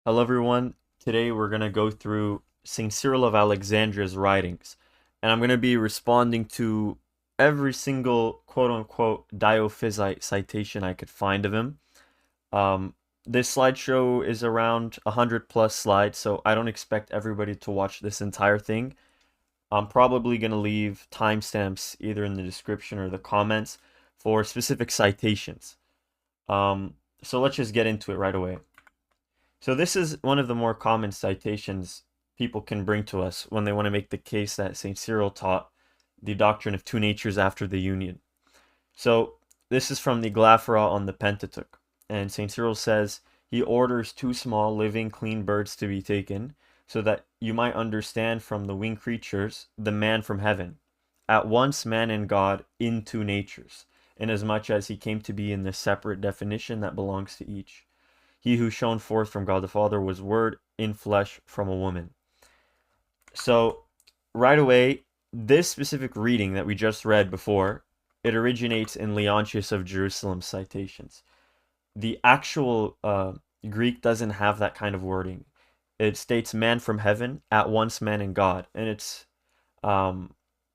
Hello, everyone. Today we're going to go through St. Cyril of Alexandria's writings, and I'm going to be responding to every single quote unquote Dyophysite citation I could find of him. Um, this slideshow is around 100 plus slides, so I don't expect everybody to watch this entire thing. I'm probably going to leave timestamps either in the description or the comments for specific citations. So let's just get into it right away. So this is one of the more common citations people can bring to us when they want to make the case that St. Cyril taught the doctrine of two natures after the union. So this is from the Glaphyra on the Pentateuch. And St. Cyril says, he orders two small living clean birds to be taken, so that you might understand from the winged creatures the man from heaven, at once man and God in two natures, inasmuch as he came to be in the separate definition that belongs to each. He who shone forth from God the Father was Word in flesh from a woman. So, right away, this specific reading that we just read before, it originates in Leontius of Jerusalem's citations. The actual Greek doesn't have that kind of wording. It states man from heaven, at once man and God. And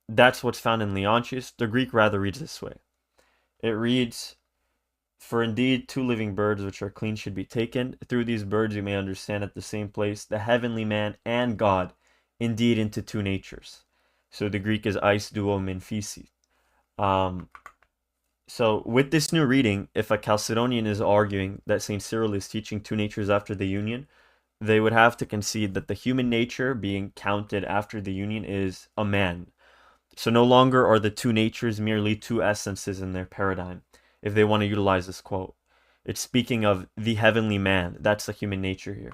that's what's found in Leontius. The Greek rather reads this way. It reads, for indeed, two living birds which are clean should be taken. Through these birds you may understand at the same place the heavenly man and God, indeed into two natures. So the Greek is eis duo min physi. So with this new reading, if a Chalcedonian is arguing that St. Cyril is teaching two natures after the union, they would have to concede that the human nature being counted after the union is a man. So no longer are the two natures merely two essences in their paradigm, if they want to utilize this quote. It's speaking of the heavenly man. That's the human nature here.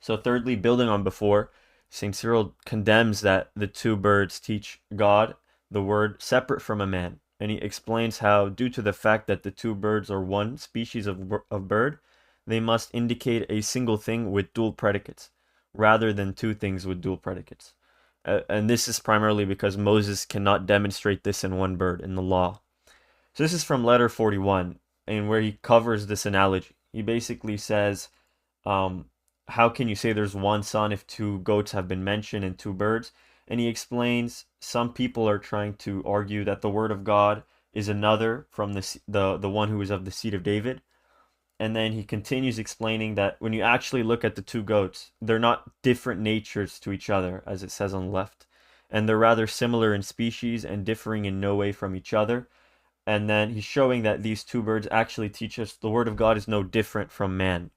So thirdly, building on before, St. Cyril condemns that the two birds teach God, the word, separate from a man. And he explains how, due to the fact that the two birds are one species of bird, they must indicate a single thing with dual predicates, rather than two things with dual predicates. And this is primarily because Moses cannot demonstrate this in one bird in the law. So this is from letter 41, and where he covers this analogy. He basically says, how can you say there's one son if two goats have been mentioned and two birds? And he explains some people are trying to argue that the word of God is another from the one who is of the seed of David. And then he continues explaining that when you actually look at the two goats, they're not different natures to each other, as it says on the left. And they're rather similar in species and differing in no way from each other. And then he's showing that these two birds actually teach us the word of God is no different from man.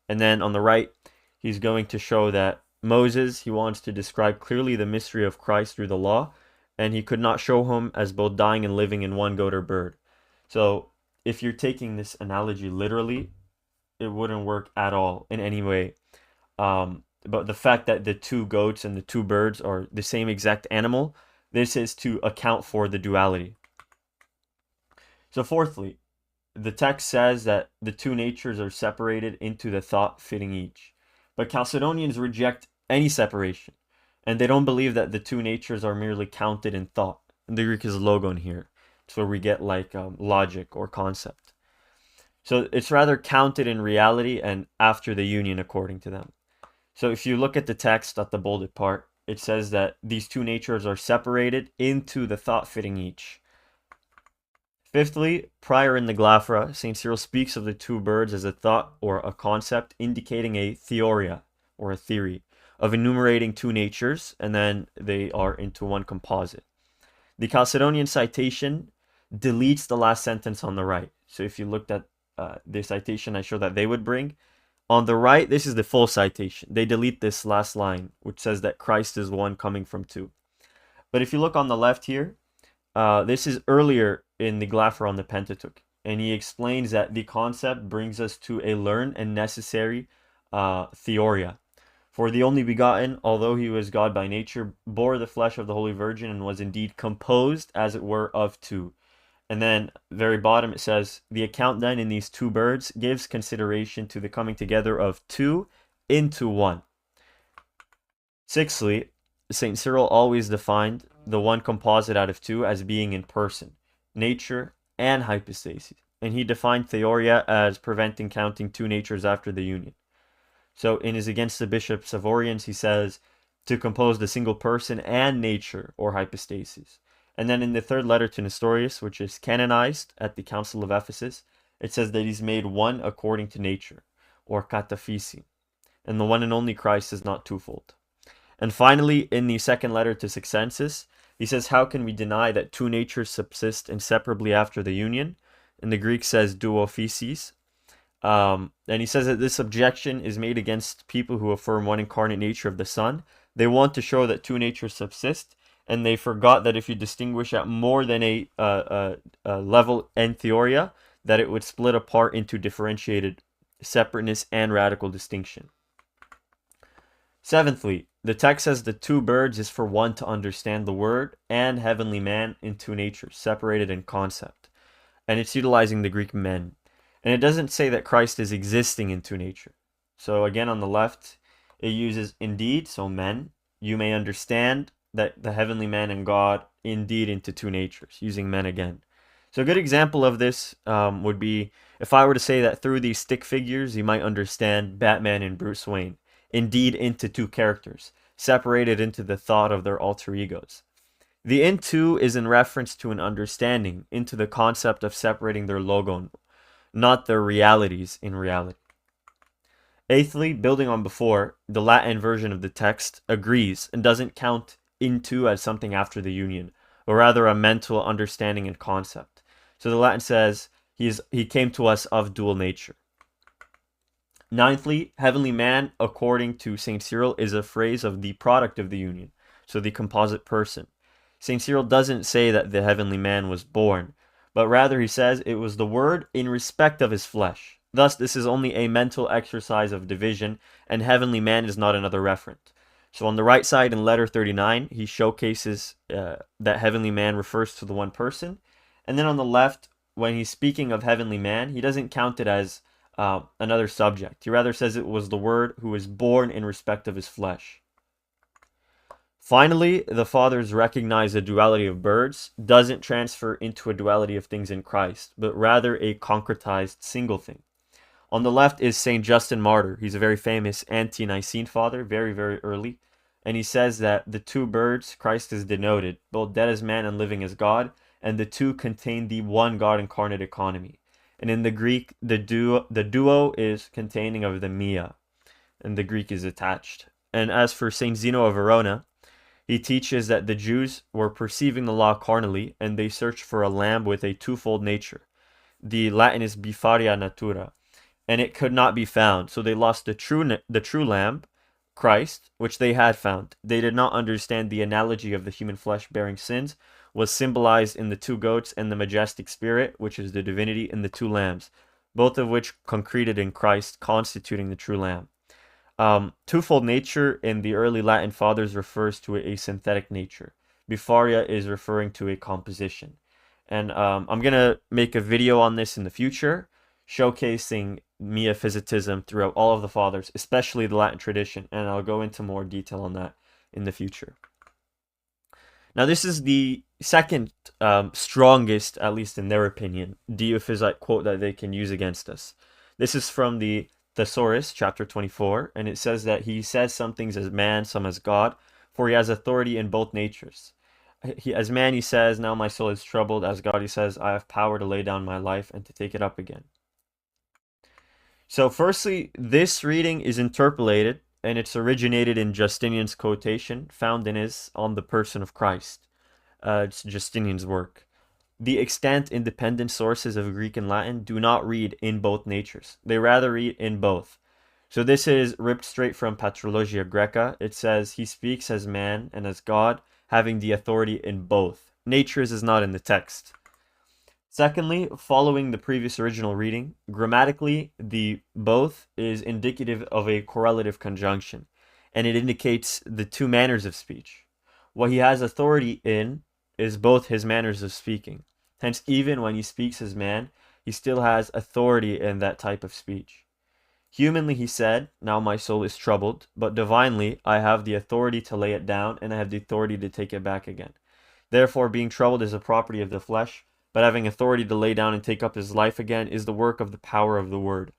And then on the right, he's going to show that Moses, he wants to describe clearly the mystery of Christ through the law, and he could not show him as both dying and living in one goat or bird. So if you're taking this analogy literally, it wouldn't work at all in any way. But the fact that the two goats and the two birds are the same exact animal, this is to account for the duality. So fourthly, the text says that the two natures are separated into the thought fitting each. But Chalcedonians reject any separation, and they don't believe that the two natures are merely counted in thought. And the Greek is logon here. It's where we get like logic or concept. So it's rather counted in reality and after the union according to them. So if you look at the text at the bolded part, it says that these two natures are separated into the thought fitting each. Fifthly, prior in the Glaphyra, St. Cyril speaks of the two birds as a thought or a concept indicating a theoria or a theory of enumerating two natures, and then they are into one composite. The Chalcedonian citation deletes the last sentence on the right. So if you looked at the citation I showed that they would bring, on the right, this is the full citation. They delete this last line, which says that Christ is one coming from two. But if you look on the left here, this is earlier in the Glaphyra on the Pentateuch, and he explains that the concept brings us to a learned and necessary theoria. For the only begotten, although he was God by nature, bore the flesh of the Holy Virgin and was indeed composed, as it were, of two. And then, very bottom, it says, the account then in these two birds gives consideration to the coming together of two into one. Sixthly, St. Cyril always defined the one composite out of two as being in person, nature, and hypostasis. And he defined theoria as preventing counting two natures after the union. So in his Against the Bishops of Oriens, he says to compose the single person and nature, or hypostases. And then in the third letter to Nestorius, which is canonized at the Council of Ephesus, it says that he's made one according to nature, or kataphysi. And the one and only Christ is not twofold. And finally, in the second letter to Succensus, he says, how can we deny that two natures subsist inseparably after the union? And the Greek says Dyophysite. And he says that this objection is made against people who affirm one incarnate nature of the Son. They want to show that two natures subsist, and they forgot that if you distinguish at more than a level en theoria, that it would split apart into differentiated separateness and radical distinction. Seventhly, the text says the two birds is for one to understand the word and heavenly man in two natures, separated in concept. And it's utilizing the Greek men. And it doesn't say that Christ is existing in two nature. So again, on the left, it uses indeed, so men. You may understand that the heavenly man and God indeed into two natures, using men again. So a good example of this would be if I were to say that through these stick figures, you might understand Batman and Bruce Wayne, indeed into two characters, separated into the thought of their alter egos. The into is in reference to an understanding, into the concept of separating their logon, not their realities in reality. Eighthly, building on before, the Latin version of the text agrees and doesn't count into as something after the union, or rather a mental understanding and concept. So the Latin says, he came to us of dual nature. Ninthly, heavenly man, according to St. Cyril, is a phrase of the product of the union, so the composite person. St. Cyril doesn't say that the heavenly man was born, but rather he says it was the Word in respect of his flesh. Thus, this is only a mental exercise of division, and heavenly man is not another referent. So on the right side in letter 39, he showcases that heavenly man refers to the one person. And then on the left, when he's speaking of heavenly man, he doesn't count it as another subject. He rather says it was the Word who was born in respect of his flesh. Finally, the fathers recognize the duality of birds doesn't transfer into a duality of things in Christ, but rather a concretized single thing. On the left is St. Justin Martyr. He's a very famous ante-Nicene father, very, very early. And he says that the two birds Christ is denoted, both dead as man and living as God, and the two contain the one God incarnate economy. And in the Greek, the duo is containing of the mia, and the Greek is attached. And as for St. Zeno of Verona, he teaches that the Jews were perceiving the law carnally, and they searched for a lamb with a twofold nature. The Latin is bifaria natura, and it could not be found. So they lost the true lamb, Christ, which they had found. They did not understand the analogy of the human flesh bearing sins was symbolized in the two goats and the majestic spirit, which is the divinity, in the two lambs, both of which concreted in Christ, constituting the true lamb. Twofold nature in the early Latin fathers refers to a synthetic nature. Bifaria is referring to a composition. And I'm going to make a video on this in the future, showcasing miaphysitism throughout all of the fathers, especially the Latin tradition, and I'll go into more detail on that in the future. Now, this is the second strongest, at least in their opinion, Dyophysite quote that they can use against us. This is from the Thesaurus Ch.24, and it says that he says some things as man, some as God, for he has authority in both natures. As man, he says, now my soul is troubled. As God, he says, I have power to lay down my life and to take it up again. So firstly, this reading is interpolated, and it's originated in Justinian's quotation found in his On the Person of Christ. It's Justinian's work. The extant independent sources of Greek and Latin do not read in both natures. They rather read in both. So this is ripped straight from Patrologia Graeca. It says, he speaks as man and as God, having the authority in both. Natures is not in the text. Secondly, following the previous original reading, grammatically, the both is indicative of a correlative conjunction, and it indicates the two manners of speech. What he has authority in is both his manners of speaking. Hence, even when he speaks as man, he still has authority in that type of speech. Humanly, he said, now my soul is troubled, but divinely, I have the authority to lay it down, and I have the authority to take it back again. Therefore, being troubled is a property of the flesh, but having authority to lay down and take up his life again is the work of the power of the word.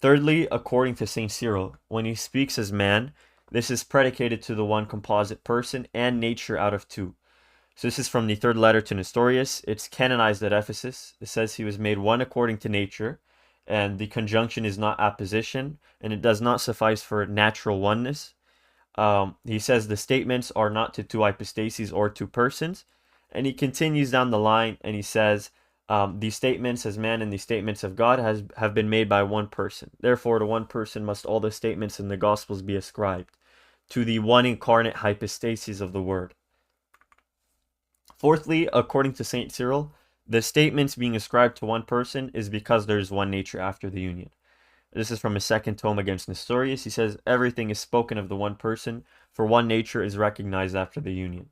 Thirdly, according to St. Cyril, when he speaks as man, this is predicated to the one composite person and nature out of two. So this is from the third letter to Nestorius. It's canonized at Ephesus. It says he was made one according to nature, and the conjunction is not apposition, and it does not suffice for natural oneness. He says the statements are not to two hypostases or two persons, and he continues down the line and he says these statements as man and the statements of God have been made by one person. Therefore, to one person must all the statements in the Gospels be ascribed, to the one incarnate hypostasis of the Word. Fourthly, according to St. Cyril, the statements being ascribed to one person is because there is one nature after the union. This is from his second tome against Nestorius. He says, everything is spoken of the one person, for one nature is recognized after the union.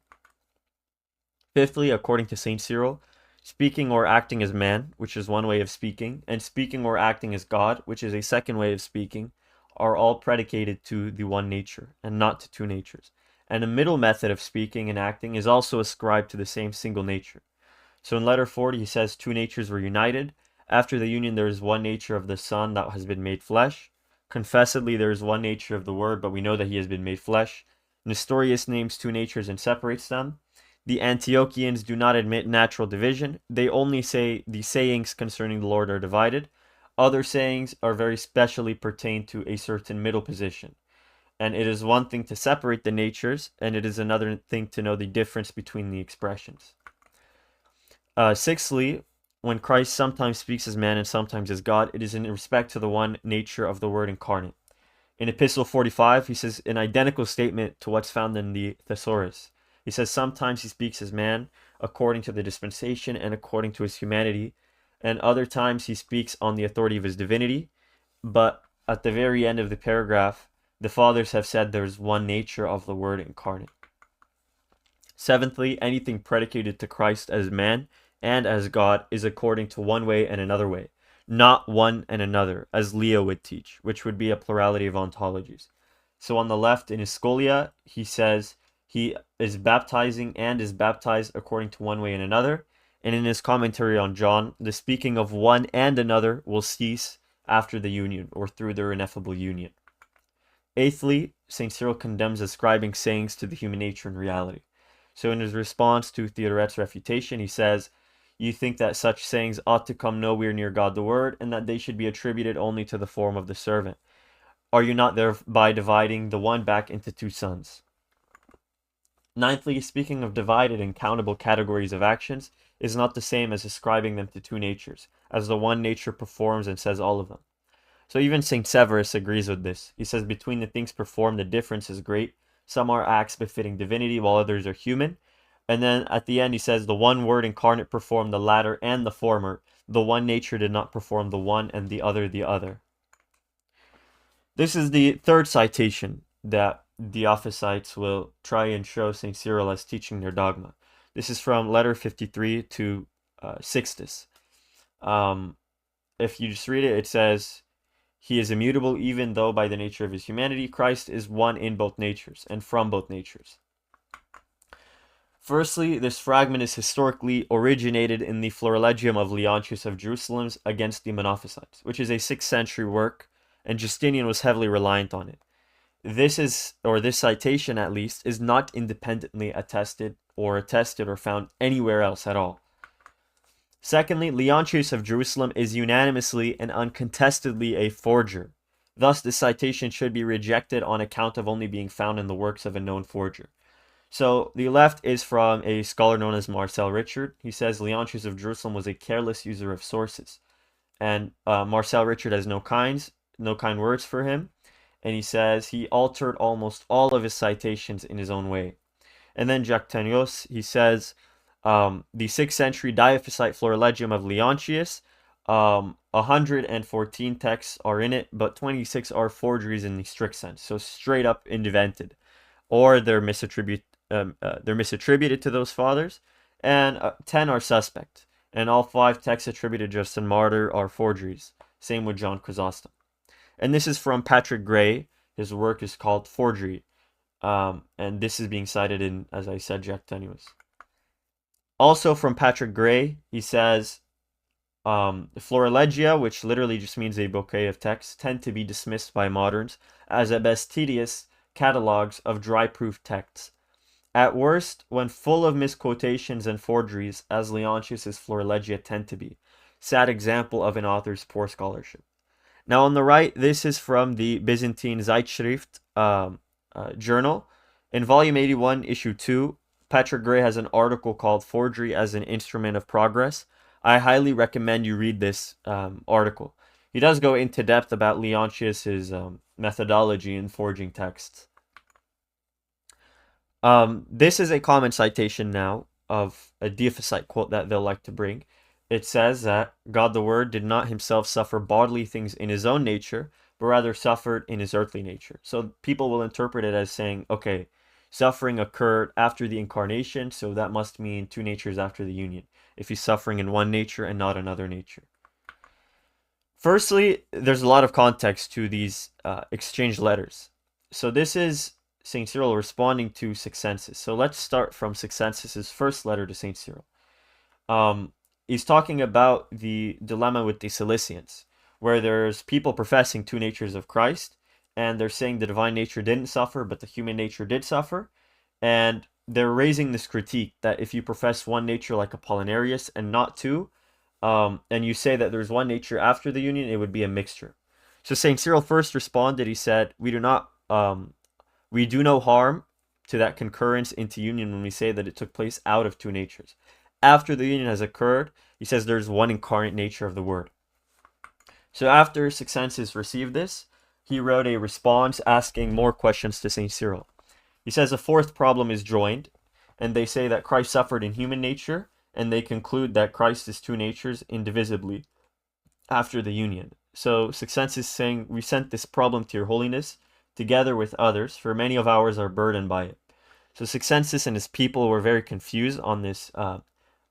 Fifthly, according to St. Cyril, speaking or acting as man, which is one way of speaking, and speaking or acting as God, which is a second way of speaking, are all predicated to the one nature, and not to two natures. And a middle method of speaking and acting is also ascribed to the same single nature. So in letter 40, he says two natures were united. After the union, there is one nature of the Son that has been made flesh. Confessedly, there is one nature of the Word, but we know that he has been made flesh. Nestorius names two natures and separates them. The Antiochians do not admit natural division. They only say the sayings concerning the Lord are divided. Other sayings are very specially pertain to a certain middle position. And it is one thing to separate the natures, and it is another thing to know the difference between the expressions. Sixthly, when Christ sometimes speaks as man and sometimes as God, it is in respect to the one nature of the Word incarnate. In Epistle 45, he says an identical statement to what's found in the Thesaurus. He says sometimes he speaks as man according to the dispensation and according to his humanity, and other times he speaks on the authority of his divinity. But at the very end of the paragraph, the fathers have said there is one nature of the Word incarnate. Seventhly, anything predicated to Christ as man and as God is according to one way and another way, not one and another, as Leo would teach, which would be a plurality of ontologies. So on the left in his Scholia, he says he is baptizing and is baptized according to one way and another. And in his commentary on John, the speaking of one and another will cease after the union or through their ineffable union. Eighthly, St. Cyril condemns ascribing sayings to the human nature and reality. So in his response to Theodorets' refutation, he says, you think that such sayings ought to come nowhere near God the Word, and that they should be attributed only to the form of the servant. Are you not thereby dividing the one back into two sons? Ninthly, speaking of divided and countable categories of actions is not the same as ascribing them to two natures, as the one nature performs and says all of them. So even St. Severus agrees with this. He says between the things performed the difference is great. Some are acts befitting divinity, while others are human. And then at the end he says the one Word incarnate performed the latter and the former. The one nature did not perform the one and the other the other. This is the third citation that Dyophysite will try and show St. Cyril as teaching their dogma. This is from letter 53 to Sixtus. If you just read it, it says, he is immutable even though by the nature of his humanity, Christ is one in both natures and from both natures. Firstly, this fragment is historically originated in the Florilegium of Leontius of Jerusalem against the Monophysites, which is a 6th century work, and Justinian was heavily reliant on it. This citation at least, is not independently attested or found anywhere else at all. Secondly, Leontius of Jerusalem is unanimously and uncontestedly a forger. Thus, the citation should be rejected on account of only being found in the works of a known forger. So, the left is from a scholar known as Marcel Richard. He says Leontius of Jerusalem was a careless user of sources. And Marcel Richard has no kind words for him. And he says he altered almost all of his citations in his own way. And then Justinian, he says the 6th century Dyophysite Florilegium of Leontius, 114 texts are in it, but 26 are forgeries in the strict sense, so straight up invented, or they're misattributed to those fathers, and 10 are suspect, and all 5 texts attributed to Justin Martyr are forgeries. Same with John Chrysostom. And this is from Patrick Gray. His work is called Forgery, and this is being cited in, as I said, Jack Tenuous. Also from Patrick Gray, he says Florilegia, which literally just means a bouquet of texts, tend to be dismissed by moderns as at best tedious catalogues of dry-proof texts. At worst, when full of misquotations and forgeries, as Leontius's Florilegia tend to be. Sad example of an author's poor scholarship. Now on the right, this is from the Byzantine Zeitschrift journal. In volume 81, issue 2, Patrick Gray has an article called Forgery as an Instrument of Progress. I highly recommend you read this article. He does go into depth about Leontius's methodology in forging texts. This is a common citation now of a Dyophysite quote that they'll like to bring. It says that God the Word did not himself suffer bodily things in his own nature, but rather suffered in his earthly nature. So people will interpret it as saying, okay, suffering occurred after the incarnation, so that must mean two natures after the union, if he's suffering in one nature and not another nature. Firstly, there's a lot of context to these exchanged letters. So this is St. Cyril responding to Succensus. So let's start from Succensus's first letter to St. Cyril. He's talking about the dilemma with the Cilicians, where there's people professing two natures of Christ, and they're saying the divine nature didn't suffer, but the human nature did suffer. And they're raising this critique that if you profess one nature like Apollinarius and not two, and you say that there's one nature after the union, it would be a mixture. So St. Cyril first responded, he said, we do no harm to that concurrence into union when we say that it took place out of two natures. After the union has occurred, he says there's one incarnate nature of the Word. So after Succensus received this, he wrote a response asking more questions to St. Cyril. He says a fourth problem is joined, and they say that Christ suffered in human nature, and they conclude that Christ is two natures indivisibly after the union. So Succensus is saying, we sent this problem to your holiness, together with others, for many of ours are burdened by it. So Succensus and his people were very confused on this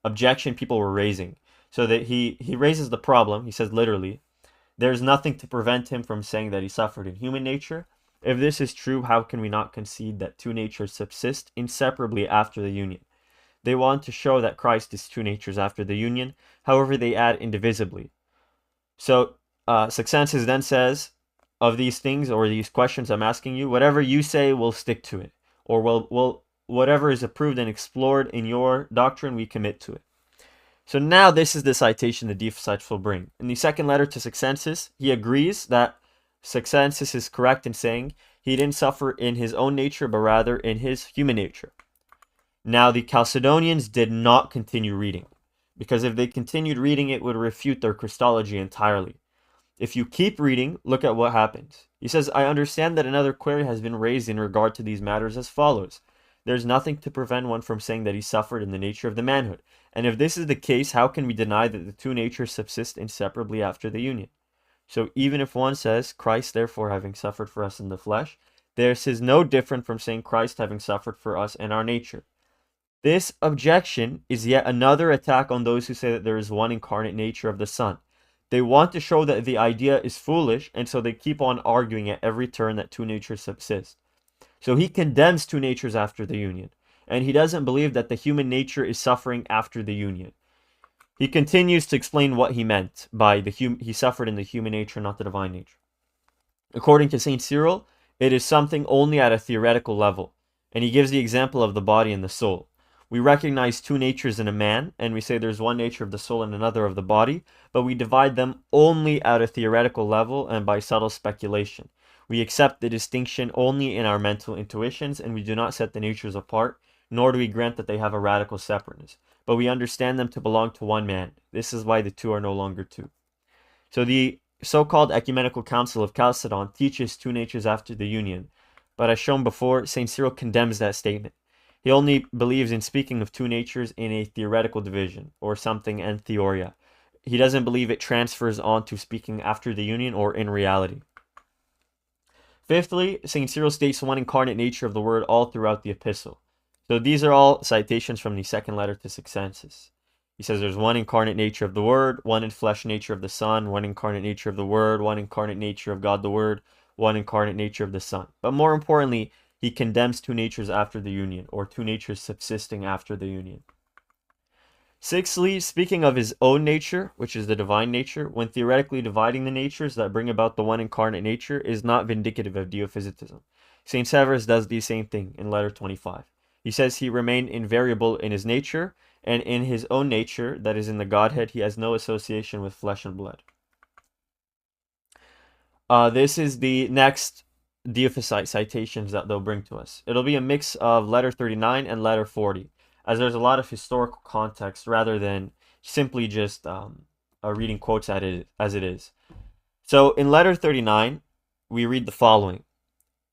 objection people were raising. So that he raises the problem, he says literally, there's nothing to prevent him from saying that he suffered in human nature. If this is true, how can we not concede that two natures subsist inseparably after the union? They want to show that Christ is two natures after the union, however they add indivisibly. So Succensus then says, of these things or these questions I'm asking you, whatever you say, we'll stick to it. Or we'll whatever is approved and explored in your doctrine, we commit to it. So now this is the citation the Dyophysite will bring. In the second letter to Succensus, he agrees that Succensus is correct in saying he didn't suffer in his own nature, but rather in his human nature. Now the Chalcedonians did not continue reading, because if they continued reading, it would refute their Christology entirely. If you keep reading, look at what happens. He says, I understand that another query has been raised in regard to these matters as follows. There's nothing to prevent one from saying that he suffered in the nature of the manhood. And if this is the case, how can we deny that the two natures subsist inseparably after the union? So even if one says, Christ therefore having suffered for us in the flesh, this is no different from saying Christ having suffered for us in our nature. This objection is yet another attack on those who say that there is one incarnate nature of the Son. They want to show that the idea is foolish, and so they keep on arguing at every turn that two natures subsist. So he condemns two natures after the union, and he doesn't believe that the human nature is suffering after the union. He continues to explain what he meant by he suffered in the human nature, not the divine nature. According to St. Cyril, it is something only at a theoretical level, and he gives the example of the body and the soul. We recognize two natures in a man, and we say there's one nature of the soul and another of the body, but we divide them only at a theoretical level and by subtle speculation. We accept the distinction only in our mental intuitions, and we do not set the natures apart, nor do we grant that they have a radical separateness. But we understand them to belong to one man. This is why the two are no longer two. So the so-called Ecumenical Council of Chalcedon teaches two natures after the union, but as shown before, St. Cyril condemns that statement. He only believes in speaking of two natures in a theoretical division, or something en theoria. He doesn't believe it transfers on to speaking after the union or in reality. Fifthly, St. Cyril states one incarnate nature of the Word all throughout the epistle. So these are all citations from the second letter to Succensus. He says there's one incarnate nature of the Word, one in flesh nature of the Son, one incarnate nature of the Word, one incarnate nature of God the Word, one incarnate nature of the Son. But more importantly, he condemns two natures after the union, or two natures subsisting after the union. Sixthly, speaking of his own nature, which is the divine nature, when theoretically dividing the natures that bring about the one incarnate nature, is not vindicative of Diophysitism. St. Severus does the same thing in letter 25. He says he remained invariable in his nature, and in his own nature, that is in the Godhead, he has no association with flesh and blood. This is the next Dyophysite citations that they'll bring to us. It'll be a mix of letter 39 and letter 40, as there's a lot of historical context rather than simply just reading quotes at it as it is. So in letter 39, we read the following.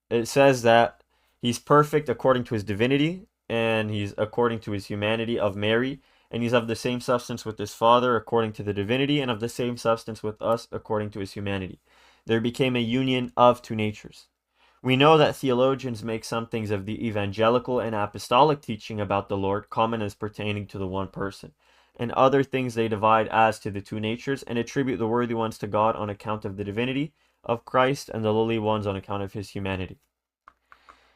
It says that he's perfect according to his divinity, and he's according to his humanity of Mary, and he's of the same substance with his Father according to the divinity, and of the same substance with us according to his humanity. There became a union of two natures. We know that theologians make some things of the evangelical and apostolic teaching about the Lord common as pertaining to the one person, and other things they divide as to the two natures, and attribute the worthy ones to God on account of the divinity of Christ, and the lowly ones on account of his humanity.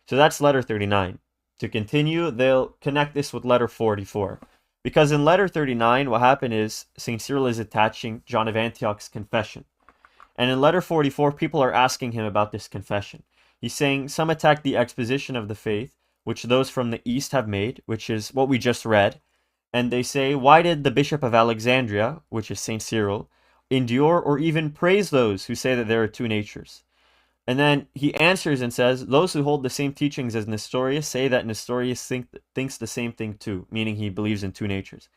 So that's letter 39. To continue, they'll connect this with letter 44. Because in letter 39, what happened is St. Cyril is attaching John of Antioch's confession. And in letter 44, people are asking him about this confession. He's saying, some attack the exposition of the faith, which those from the East have made, which is what we just read. And they say, why did the Bishop of Alexandria, which is St. Cyril, endure or even praise those who say that there are two natures? And then he answers and says, those who hold the same teachings as Nestorius say that Nestorius thinks the same thing too, meaning he believes in two natures.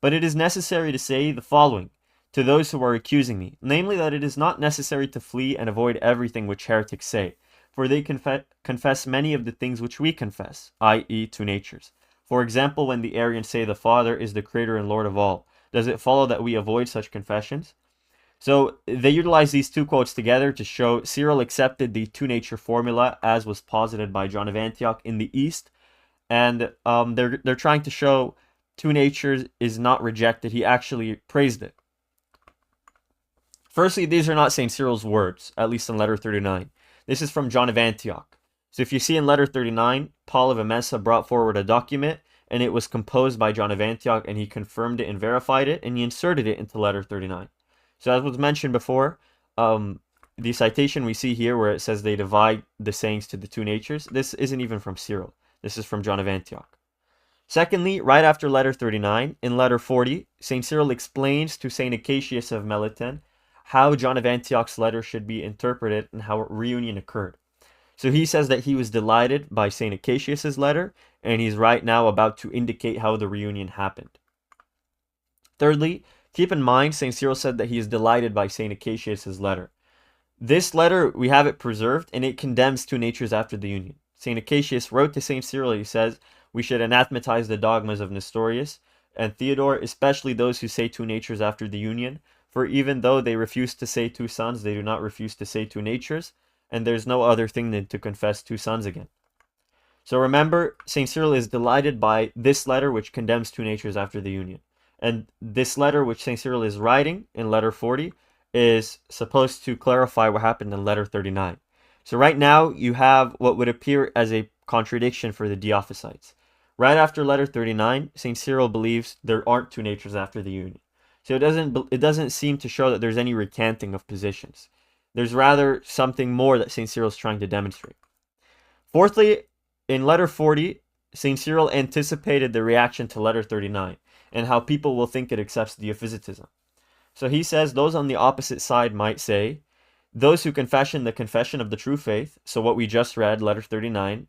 But it is necessary to say the following to those who are accusing me, namely that it is not necessary to flee and avoid everything which heretics say, for they confess many of the things which we confess, i.e. two natures. For example, when the Arians say the Father is the creator and Lord of all, does it follow that we avoid such confessions? So they utilize these two quotes together to show Cyril accepted the two-nature formula as was posited by John of Antioch in the East, and they're trying to show two natures is not rejected. He actually praised it. Firstly, these are not St. Cyril's words, at least in letter 39. This is from John of Antioch. So if you see in letter 39, Paul of Emesa brought forward a document, and it was composed by John of Antioch, and he confirmed it and verified it, and he inserted it into letter 39. So as was mentioned before, the citation we see here where it says they divide the sayings to the two natures, this isn't even from Cyril. This is from John of Antioch. Secondly, right after letter 39, in letter 40, St. Cyril explains to St. Acacius of Meliten how John of Antioch's letter should be interpreted and how reunion occurred. So he says that he was delighted by St. Acacius's letter, and he's right now about to indicate how the reunion happened. Thirdly, keep in mind, St. Cyril said that he is delighted by St. Acacius's letter. This letter, we have it preserved, and it condemns two natures after the union. St. Acacius wrote to St. Cyril, he says, we should anathematize the dogmas of Nestorius and Theodore, especially those who say two natures after the union, for even though they refuse to say two sons, they do not refuse to say two natures, and there's no other thing than to confess two sons again. So remember, St. Cyril is delighted by this letter which condemns two natures after the union. And this letter which St. Cyril is writing in letter 40 is supposed to clarify what happened in letter 39. So right now you have what would appear as a contradiction for the Dyophysites. Right after letter 39, St. Cyril believes there aren't two natures after the union. So it doesn't seem to show that there's any recanting of positions. There's rather something more that St. Cyril is trying to demonstrate. Fourthly, in letter 40, St. Cyril anticipated the reaction to letter 39 and how people will think it accepts Diophysitism. So he says those on the opposite side might say, those who confession the confession of the true faith, so what we just read, letter 39,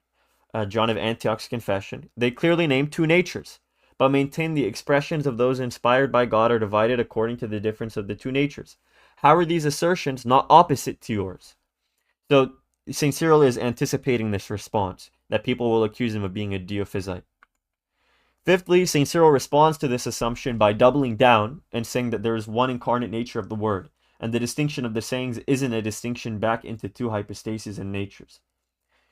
John of Antioch's confession, they clearly name two natures, but maintain the expressions of those inspired by God are divided according to the difference of the two natures. How are these assertions not opposite to yours? So St. Cyril is anticipating this response, that people will accuse him of being a Dyophysite. Fifthly, St. Cyril responds to this assumption by doubling down and saying that there is one incarnate nature of the Word, and the distinction of the sayings isn't a distinction back into two hypostases and natures.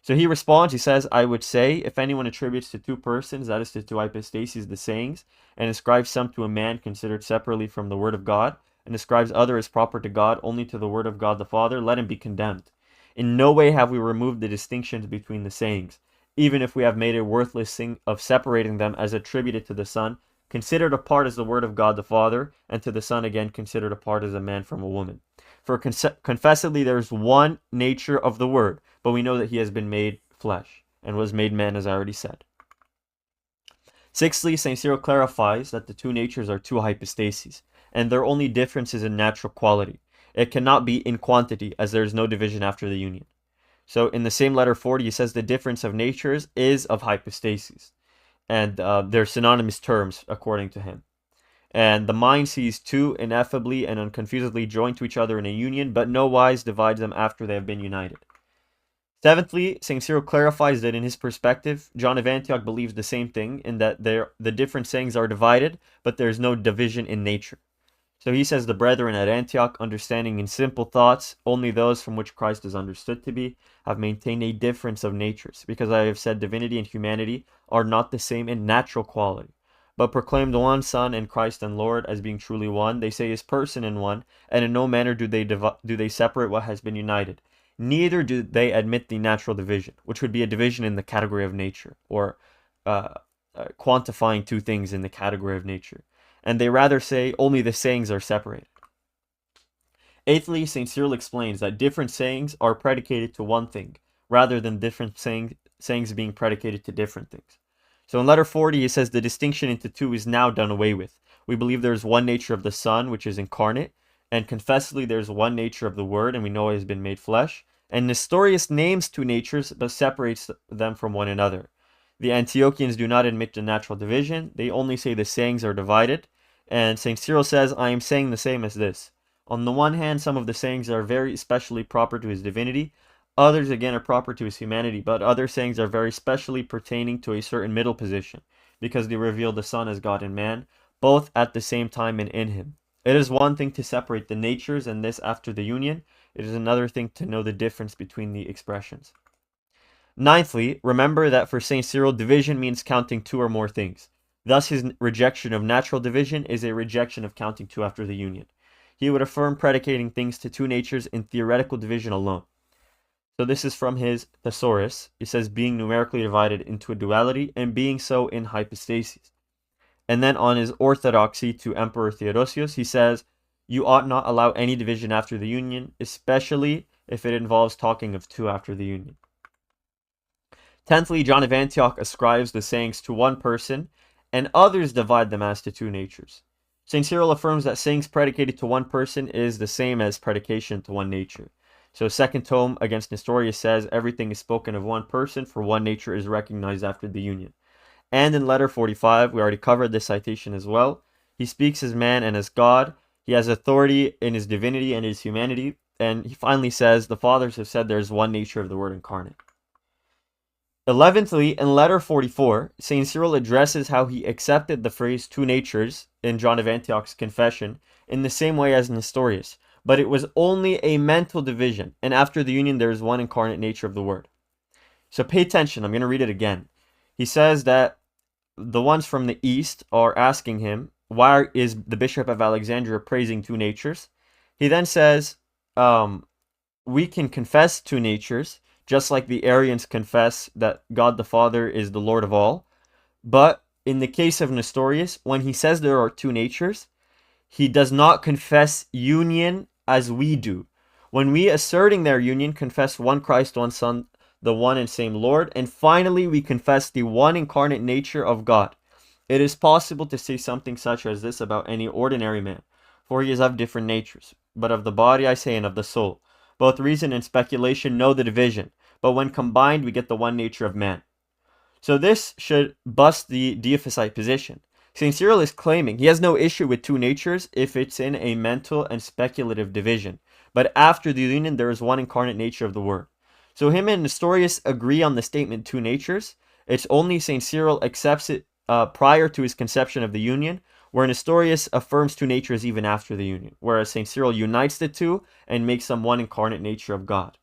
So he responds, he says, I would say, if anyone attributes to two persons, that is to two hypostases, the sayings, and ascribes some to a man considered separately from the Word of God, and ascribes other as proper to God only to the Word of God the Father, let him be condemned. In no way have we removed the distinctions between the sayings, even if we have made a worthless thing of separating them as attributed to the Son, considered apart as the Word of God the Father, and to the Son again considered apart as a man from a woman. For confessedly there is one nature of the Word, but we know that he has been made flesh, and was made man, as I already said. Sixthly, St. Cyril clarifies that the two natures are two hypostases, and their only difference is in natural quality. It cannot be in quantity, as there is no division after the union. So in the same letter 40, he says the difference of natures is of hypostases, and they're synonymous terms according to him. And the mind sees two ineffably and unconfusedly joined to each other in a union, but no wise divides them after they have been united. Seventhly, St. Cyril clarifies that in his perspective, John of Antioch believes the same thing, in that the different sayings are divided, but there is no division in nature. So he says the brethren at Antioch, understanding in simple thoughts only those from which Christ is understood to be, have maintained a difference of natures, because I have said divinity and humanity are not the same in natural quality, but proclaim the one Son and Christ and Lord as being truly one. They say his person in one, and in no manner do they separate what has been united. Neither do they admit the natural division, which would be a division in the category of nature, or quantifying two things in the category of nature. And they rather say only the sayings are separated. Eighthly, St. Cyril explains that different sayings are predicated to one thing, rather than different sayings being predicated to different things. So in letter 40, he says the distinction into two is now done away with. We believe there is one nature of the Son, which is incarnate, and confessedly there is one nature of the Word, and we know it has been made flesh. And Nestorius names two natures, but separates them from one another. The Antiochians do not admit the natural division. They only say the sayings are divided. And St. Cyril says, I am saying the same as this. On the one hand, some of the sayings are very specially proper to his divinity. Others again are proper to his humanity, but other sayings are very specially pertaining to a certain middle position, because they reveal the Son as God and man, both at the same time and in him. It is one thing to separate the natures, and this after the union. It is another thing to know the difference between the expressions. Ninthly, remember that for St. Cyril, division means counting two or more things. Thus, his rejection of natural division is a rejection of counting two after the union. He would affirm predicating things to two natures in theoretical division alone. So this is from his Thesaurus. He says being numerically divided into a duality, and being so in hypostases. And then on his orthodoxy to Emperor Theodosius, he says, you ought not allow any division after the union, especially if it involves talking of two after the union. Tenthly, John of Antioch ascribes the sayings to one person, and others divide them as to two natures. St. Cyril affirms that sayings predicated to one person is the same as predication to one nature. So second tome against Nestorius says everything is spoken of one person, for one nature is recognized after the union. And in letter 45, we already covered this citation as well. He speaks as man and as God. He has authority in his divinity and his humanity. And he finally says, the fathers have said there is one nature of the Word incarnate. 11thly, in letter 44, St. Cyril addresses how he accepted the phrase two natures in John of Antioch's confession in the same way as Nestorius, but it was only a mental division, and after the union there is one incarnate nature of the Word. So pay attention, I'm going to read it again. He says that the ones from the east are asking him, why is the Bishop of Alexandria praising two natures? He then says, we can confess two natures, just like the Arians confess that God the Father is the Lord of all. But in the case of Nestorius, when he says there are two natures, he does not confess union as we do. When we, asserting their union, confess one Christ, one Son, the one and same Lord, and finally we confess the one incarnate nature of God. It is possible to say something such as this about any ordinary man, for he is of different natures. But of the body I say, and of the soul. Both reason and speculation know the division, but when combined we get the one nature of man. So this should bust the Dyophysite position. St. Cyril is claiming he has no issue with two natures if it's in a mental and speculative division, but after the union there is one incarnate nature of the Word. So him and Nestorius agree on the statement two natures. It's only St. Cyril accepts it prior to his conception of the union, where Nestorius affirms two natures even after the union, whereas St. Cyril unites the two and makes them one incarnate nature of God.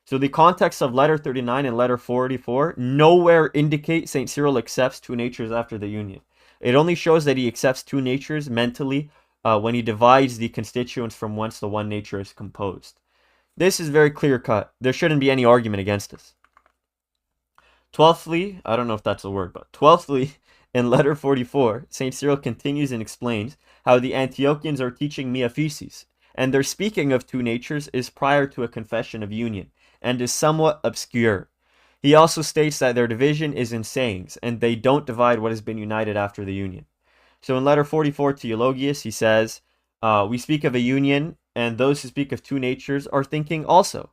So the context of letter 39 and letter 44 nowhere indicate St. Cyril accepts two natures after the union. It only shows that he accepts two natures mentally when he divides the constituents from whence the one nature is composed. This is very clear cut. There shouldn't be any argument against this. 12thly, I don't know if that's a word, but 12thly, In letter 44, St. Cyril continues and explains how the Antiochians are teaching miaphysis, and their speaking of two natures is prior to a confession of union, and is somewhat obscure. He also states that their division is in sayings, and they don't divide what has been united after the union. So in letter 44 to Eulogius, he says, we speak of a union, and those who speak of two natures are thinking also.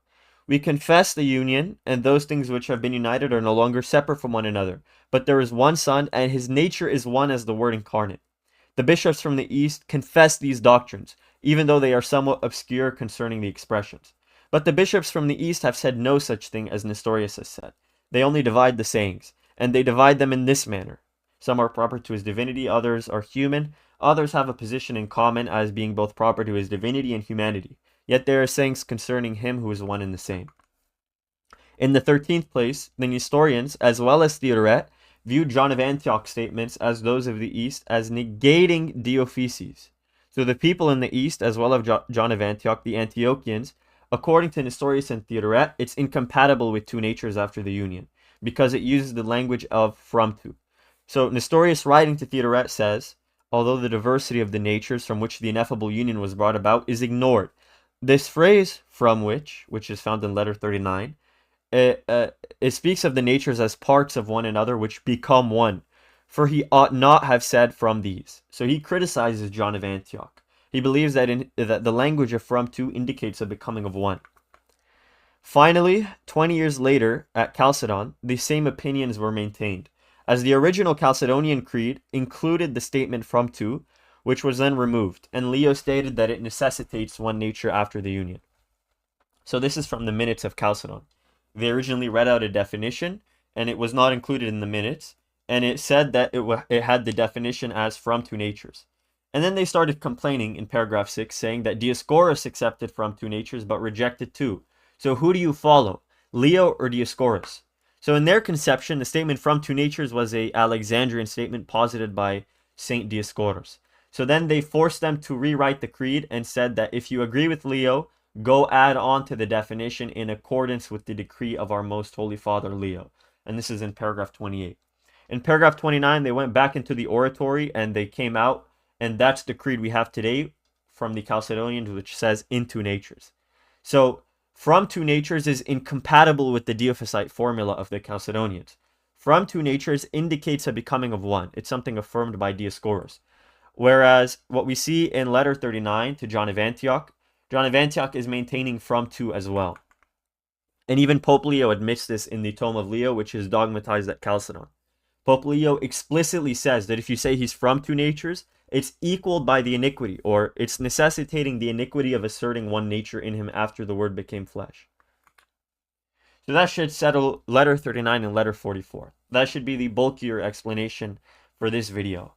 We confess the union, and those things which have been united are no longer separate from one another, but there is one Son, and his nature is one as the Word incarnate. The bishops from the East confess these doctrines, even though they are somewhat obscure concerning the expressions. But the bishops from the East have said no such thing as Nestorius has said. They only divide the sayings, and they divide them in this manner. Some are proper to his divinity, others are human, others have a position in common as being both proper to his divinity and humanity. Yet there are sayings concerning him who is one and the same. In the 13th place, the Nestorians, as well as Theodoret, viewed John of Antioch's statements as those of the East as negating Dyophysite. So the people in the East, as well as John of Antioch, the Antiochians, according to Nestorius and Theodoret, it's incompatible with two natures after the union, because it uses the language of from to. So Nestorius, writing to Theodoret, says, although the diversity of the natures from which the ineffable union was brought about is ignored, this phrase, from which is found in letter 39, it speaks of the natures as parts of one another which become one, for he ought not have said from these. So he criticizes John of Antioch. He believes that the language of from to indicates a becoming of one. Finally, 20 years later, at Chalcedon, the same opinions were maintained, as the original Chalcedonian creed included the statement from to, which was then removed, and Leo stated that it necessitates one nature after the union. So this is from the minutes of Chalcedon. They originally read out a definition, and it was not included in the minutes, and it said that it had the definition as from two natures. And then they started complaining in paragraph 6, saying that Dioscorus accepted from two natures but rejected two. So who do you follow, Leo or Dioscorus? So in their conception, the statement from two natures was a Alexandrian statement posited by Saint Dioscorus. So then they forced them to rewrite the creed and said that if you agree with Leo, go add on to the definition in accordance with the decree of our most holy father Leo. And this is in paragraph 28. In paragraph 29, they went back into the oratory and they came out, and that's the creed we have today from the Chalcedonians, which says in two natures. So from two natures is incompatible with the Dyophysite formula of the Chalcedonians. From two natures indicates a becoming of one. It's something affirmed by Dioscorus. Whereas what we see in letter 39 to John of Antioch is maintaining from two as well. And even Pope Leo admits this in the Tome of Leo, which is dogmatized at Chalcedon. Pope Leo explicitly says that if you say he's from two natures, it's equaled by the iniquity, or it's necessitating the iniquity of asserting one nature in him after the Word became flesh. So that should settle letter 39 and letter 44. That should be the bulkier explanation for this video.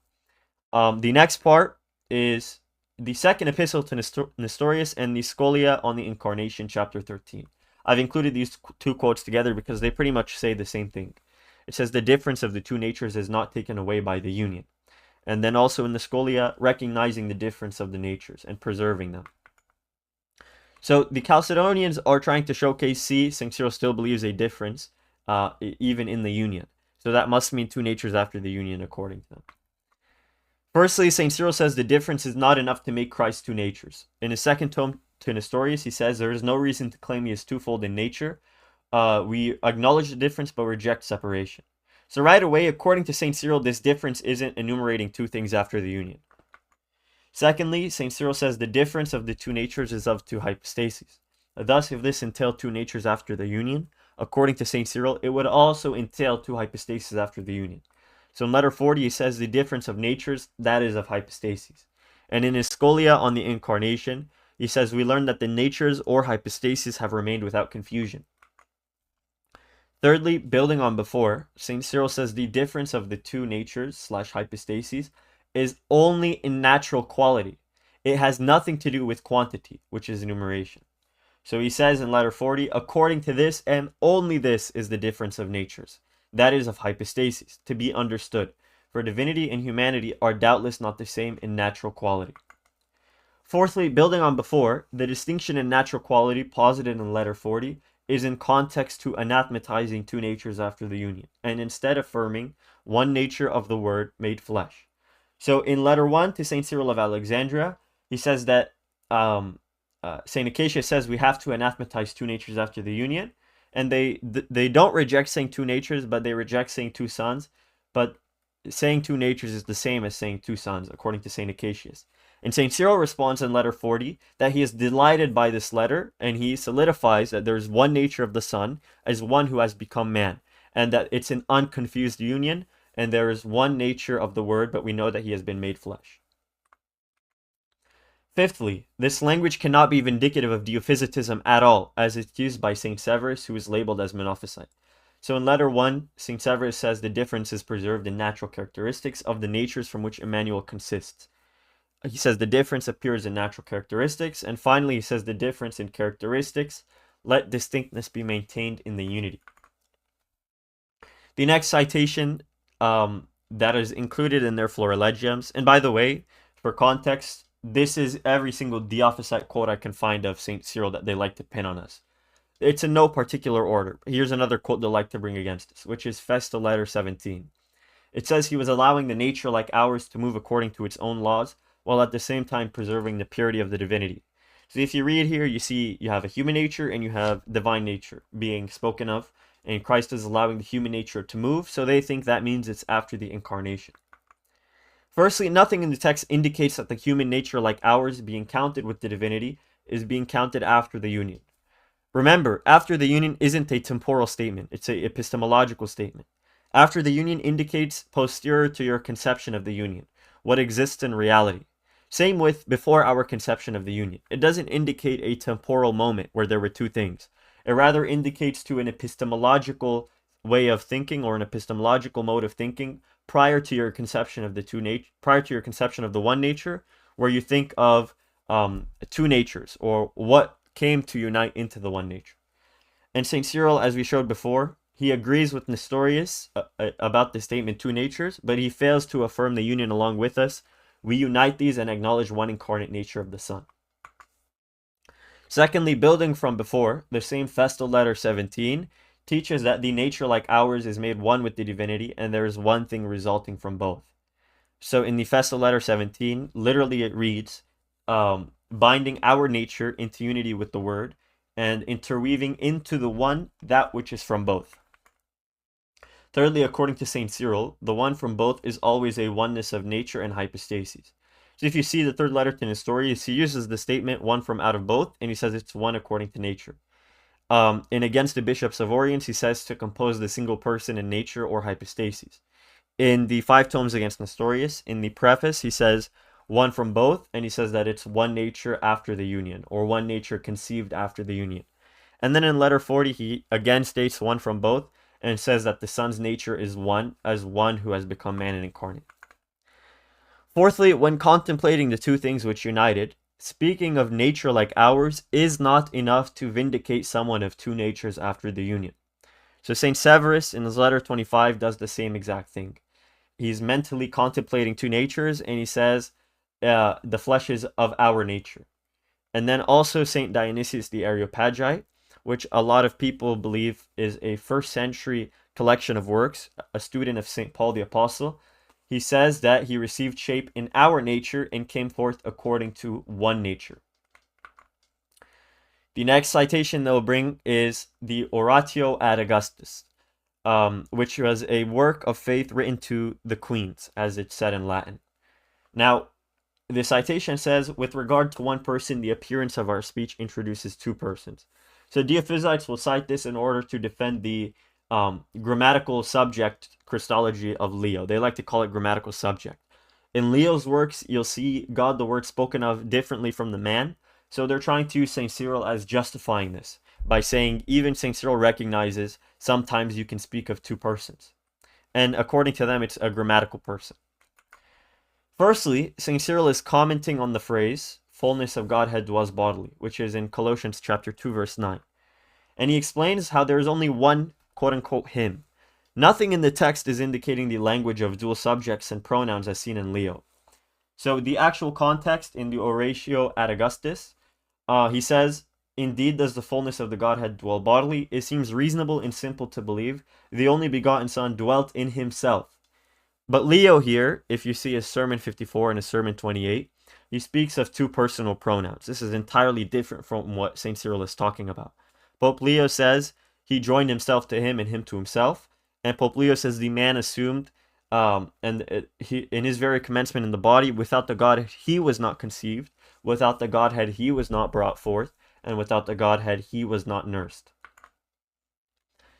The next part is the second epistle to Nestorius and the Scholia on the Incarnation, chapter 13. I've included these two quotes together because they pretty much say the same thing. It says the difference of the two natures is not taken away by the union. And then also in the Scholia, recognizing the difference of the natures and preserving them. So the Chalcedonians are trying to showcase, St. Cyril still believes a difference even in the union. So that must mean two natures after the union according to them. Firstly, St. Cyril says the difference is not enough to make Christ two natures. In his second tome to Nestorius, he says there is no reason to claim he is twofold in nature. We acknowledge the difference but reject separation. So right away, according to St. Cyril, this difference isn't enumerating two things after the union. Secondly, St. Cyril says the difference of the two natures is of two hypostases. Thus, if this entailed two natures after the union, according to St. Cyril, it would also entail two hypostases after the union. So in letter 40, he says the difference of natures, that is of hypostases. And in his Scholia on the Incarnation, he says we learn that the natures or hypostases have remained without confusion. Thirdly, building on before, St. Cyril says the difference of the two natures / hypostases is only in natural quality. It has nothing to do with quantity, which is enumeration. So he says in letter 40, according to this and only this is the difference of natures. That is of hypostases, to be understood, for divinity and humanity are doubtless not the same in natural quality. Fourthly, building on before, the distinction in natural quality posited in letter 40 is in context to anathematizing two natures after the union, and instead affirming one nature of the Word made flesh. So in letter 1 to St. Cyril of Alexandria, he says that St. Acacia says we have to anathematize two natures after the union, and they don't reject saying two natures, but they reject saying two sons. But saying two natures is the same as saying two sons, according to St. Acacius. And St. Cyril responds in letter 40 that he is delighted by this letter, and he solidifies that there is one nature of the Son as one who has become man, and that it's an unconfused union, and there is one nature of the Word, but we know that he has been made flesh. Fifthly, this language cannot be vindicative of Diophysitism at all, as it's used by St. Severus, who is labeled as Monophysite. So in letter 1, St. Severus says the difference is preserved in natural characteristics of the natures from which Emmanuel consists. He says the difference appears in natural characteristics, and finally he says the difference in characteristics, let distinctness be maintained in the unity. The next citation that is included in their Florilegiums, and by the way, for context, this is every single Dyophysite quote I can find of St. Cyril that they like to pin on us. It's in no particular order. Here's another quote they like to bring against us, which is Festal letter 17. It says he was allowing the nature like ours to move according to its own laws, while at the same time preserving the purity of the divinity. So if you read here, you see you have a human nature and you have divine nature being spoken of, and Christ is allowing the human nature to move, so they think that means it's after the incarnation. Firstly, nothing in the text indicates that the human nature like ours being counted with the divinity is being counted after the union. Remember, after the union isn't a temporal statement, it's an epistemological statement. After the union indicates posterior to your conception of the union, what exists in reality. Same with before our conception of the union. It doesn't indicate a temporal moment where there were two things. It rather indicates to an epistemological way of thinking or an epistemological mode of thinking prior to your conception of the one nature, where you think of two natures or what came to unite into the one nature. And St. Cyril, as we showed before, he agrees with Nestorius about the statement two natures, but he fails to affirm the union along with us. We unite these and acknowledge one incarnate nature of the Son. Secondly, building from before, the same Festal letter 17 teaches that the nature like ours is made one with the divinity, and there is one thing resulting from both. So in the Festal letter 17, literally it reads, binding our nature into unity with the Word, and interweaving into the one that which is from both. Thirdly, according to St. Cyril, the one from both is always a oneness of nature and hypostases. So if you see the third letter to Nestorius, he uses the statement one from out of both, and he says it's one according to nature. In Against the Bishops of Oriens, he says to compose the single person in nature or hypostases. In the 5 tomes against Nestorius, in the preface, he says one from both, and he says that it's one nature after the union, or one nature conceived after the union. And then in letter 40, he again states one from both, and says that the Son's nature is one, as one who has become man and incarnate. Fourthly, when contemplating the two things which united, speaking of nature like ours is not enough to vindicate someone of two natures after the union. So St. Severus in his letter 25 does the same exact thing. He's mentally contemplating two natures, and he says the flesh is of our nature. And then also St. Dionysius the Areopagite, which a lot of people believe is a 1st century collection of works, a student of St. Paul the Apostle. He says that he received shape in our nature and came forth according to one nature. The next citation they'll bring is the Oratio Ad Augustas, which was a work of faith written to the queens, as it's said in Latin. Now, the citation says, with regard to one person, the appearance of our speech introduces two persons. So Diophysites will cite this in order to defend the grammatical subject Christology of Leo. They like to call it grammatical subject. In Leo's works, you'll see God the Word spoken of differently from the man. So they're trying to use St. Cyril as justifying this by saying even St. Cyril recognizes sometimes you can speak of two persons. And according to them, it's a grammatical person. Firstly, St. Cyril is commenting on the phrase, fullness of Godhead dwells bodily, which is in Colossians chapter 2, verse 9. And he explains how there is only one quote-unquote him. Nothing in the text is indicating the language of dual subjects and pronouns as seen in Leo. So the actual context in the Oratio Ad Augustas, he says, indeed does the fullness of the Godhead dwell bodily. It seems reasonable and simple to believe the only begotten Son dwelt in himself, But Leo here, if you see his Sermon 54 and his Sermon 28, he speaks of two personal pronouns. This is entirely different from what St. Cyril is talking about. Pope Leo says he joined himself to him and him to himself. And Pope Leo says the man assumed, he in his very commencement in the body, without the God he was not conceived, without the Godhead he was not brought forth, and without the Godhead he was not nursed.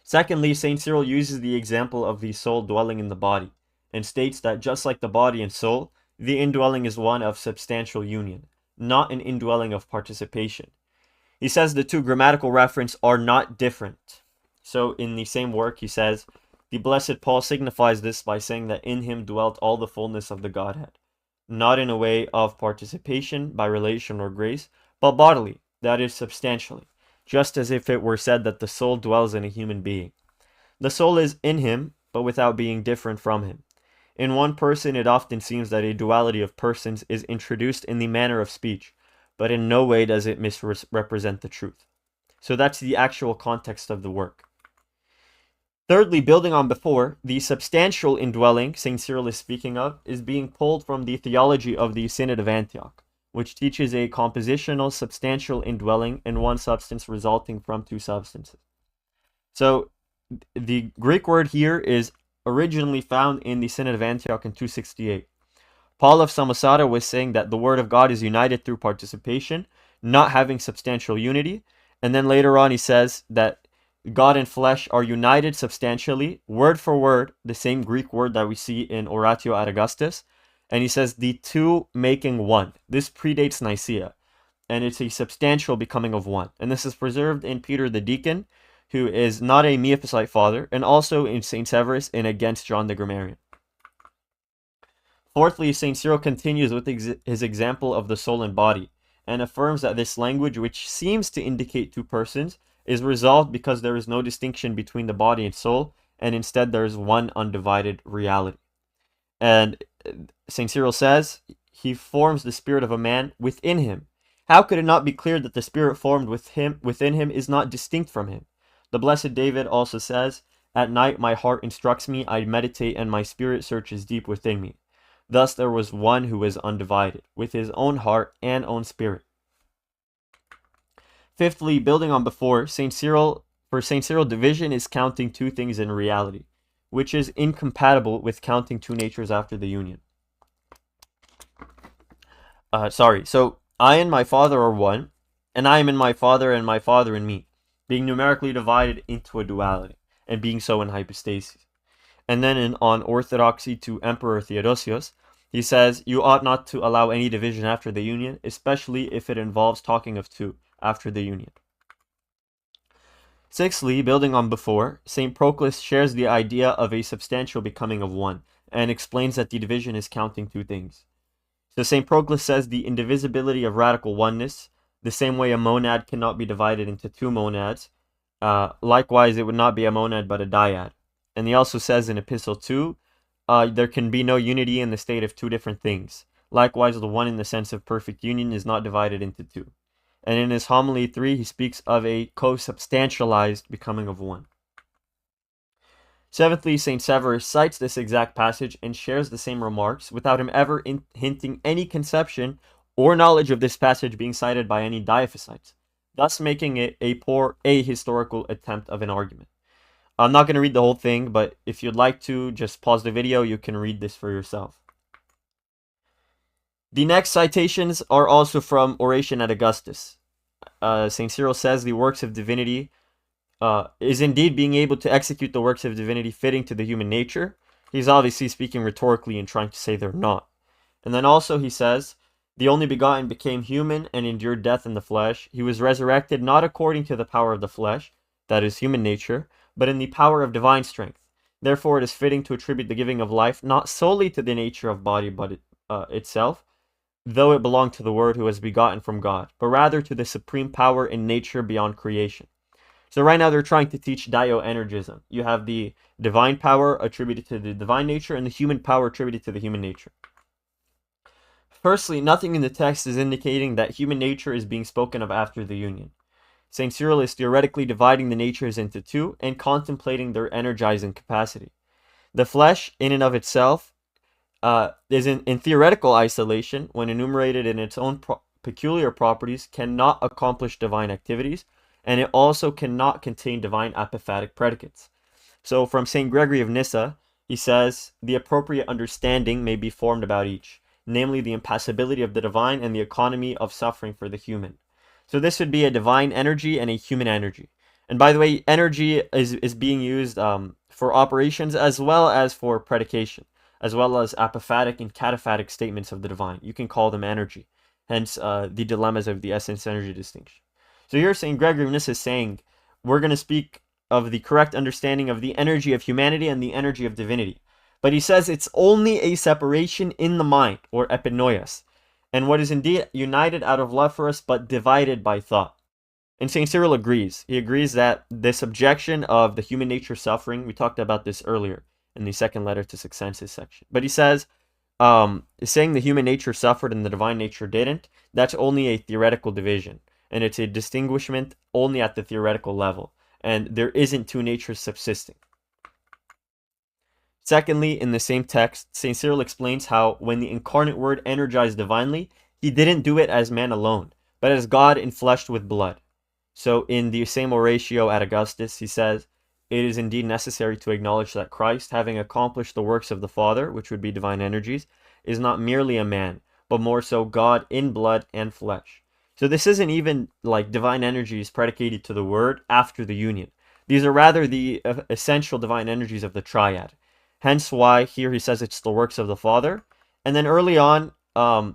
Secondly, St. Cyril uses the example of the soul dwelling in the body, and states that just like the body and soul, the indwelling is one of substantial union, not an indwelling of participation. He says the two grammatical references are not different. So in the same work, he says, the blessed Paul signifies this by saying that in him dwelt all the fullness of the Godhead, not in a way of participation by relation or grace, but bodily, that is, substantially, just as if it were said that the soul dwells in a human being. The soul is in him, but without being different from him. In one person, it often seems that a duality of persons is introduced in the manner of speech, but in no way does it misrepresent the truth. So that's the actual context of the work. Thirdly, building on before, the substantial indwelling St. Cyril is speaking of is being pulled from the theology of the Synod of Antioch, which teaches a compositional substantial indwelling in one substance resulting from two substances. So the Greek word here is originally found in the Synod of Antioch in 268. Paul of Samosata was saying that the Word of God is united through participation, not having substantial unity. And then later on he says that God and flesh are united substantially, word for word, the same Greek word that we see in Oratio Ad Augustas. And he says the two making one. This predates Nicaea, and it's a substantial becoming of one. And this is preserved in Peter the Deacon, who is not a Miaphysite father, and also in St. Severus in Against John the Grammarian. Fourthly, St. Cyril continues with his example of the soul and body, and affirms that this language, which seems to indicate two persons, is resolved because there is no distinction between the body and soul, and instead there is one undivided reality. And St. Cyril says, he forms the spirit of a man within him. How could it not be clear that the spirit formed within him is not distinct from him? The blessed David also says, at night my heart instructs me, I meditate, and my spirit searches deep within me. Thus there was one who was undivided, with his own heart and own spirit. Fifthly, building on before, St. Cyril, division is counting two things in reality, which is incompatible with counting two natures after the union. So I and my Father are one, and I am in my Father and my Father in me, being numerically divided into a duality, and being so in hypostasis. And then on Orthodoxy to Emperor Theodosius, he says, you ought not to allow any division after the union, especially if it involves talking of two after the union. Sixthly, building on before, St. Proclus shares the idea of a substantial becoming of one, and explains that the division is counting two things. So St. Proclus says the indivisibility of radical oneness, the same way a monad cannot be divided into two monads, likewise it would not be a monad but a dyad. And he also says in Epistle 2, there can be no unity in the state of two different things. Likewise, the one in the sense of perfect union is not divided into two. And in his homily 3, he speaks of a co-substantialized becoming of one. Seventhly, St. Severus cites this exact passage and shares the same remarks without him ever hinting any conception or knowledge of this passage being cited by any Dyophysites, thus making it a poor ahistorical attempt of an argument. I'm not going to read the whole thing, but if you'd like to, just pause the video, you can read this for yourself. The next citations are also from Oratio Ad Augustas. St. Cyril says the works of divinity is indeed being able to execute the works of divinity fitting to the human nature. He's obviously speaking rhetorically and trying to say they're not. And then also he says, the only begotten became human and endured death in the flesh. He was resurrected not according to the power of the flesh, that is human nature, but in the power of divine strength. Therefore it is fitting to attribute the giving of life not solely to the nature of body but itself, though it belonged to the Word who was begotten from God, but rather to the supreme power in nature beyond creation. So right now they're trying to teach dioenergism. You have the divine power attributed to the divine nature and the human power attributed to the human nature. Firstly, nothing in the text is indicating that human nature is being spoken of after the union. St. Cyril is theoretically dividing the natures into two and contemplating their energizing capacity. The flesh, in and of itself, is in theoretical isolation, when enumerated in its own peculiar properties, cannot accomplish divine activities, and it also cannot contain divine apophatic predicates. So from St. Gregory of Nyssa, he says, the appropriate understanding may be formed about each, namely the impassibility of the divine and the economy of suffering for the human. So this would be a divine energy and a human energy. And by the way, energy is being used for operations as well as for predication, as well as apophatic and cataphatic statements of the divine. You can call them energy, hence the dilemmas of the essence-energy distinction. So here St. Gregory of Nyssa is saying, we're going to speak of the correct understanding of the energy of humanity and the energy of divinity. But he says it's only a separation in the mind, or epinoias, and what is indeed united out of love for us, but divided by thought. And St. Cyril agrees. He agrees that this objection of the human nature suffering, we talked about this earlier in the second letter to Succensus section. But he says, saying the human nature suffered and the divine nature didn't, that's only a theoretical division. And it's a distinguishment only at the theoretical level. And there isn't two natures subsisting. Secondly, in the same text, St. Cyril explains how when the incarnate word energized divinely, he didn't do it as man alone, but as God infleshed with blood. So in the same Oratio Ad Augustas, he says, it is indeed necessary to acknowledge that Christ, having accomplished the works of the Father, which would be divine energies, is not merely a man, but more so God in blood and flesh. So this isn't even like divine energies predicated to the Word after the union. These are rather the essential divine energies of the triad. Hence why here he says it's the works of the Father. And then early on,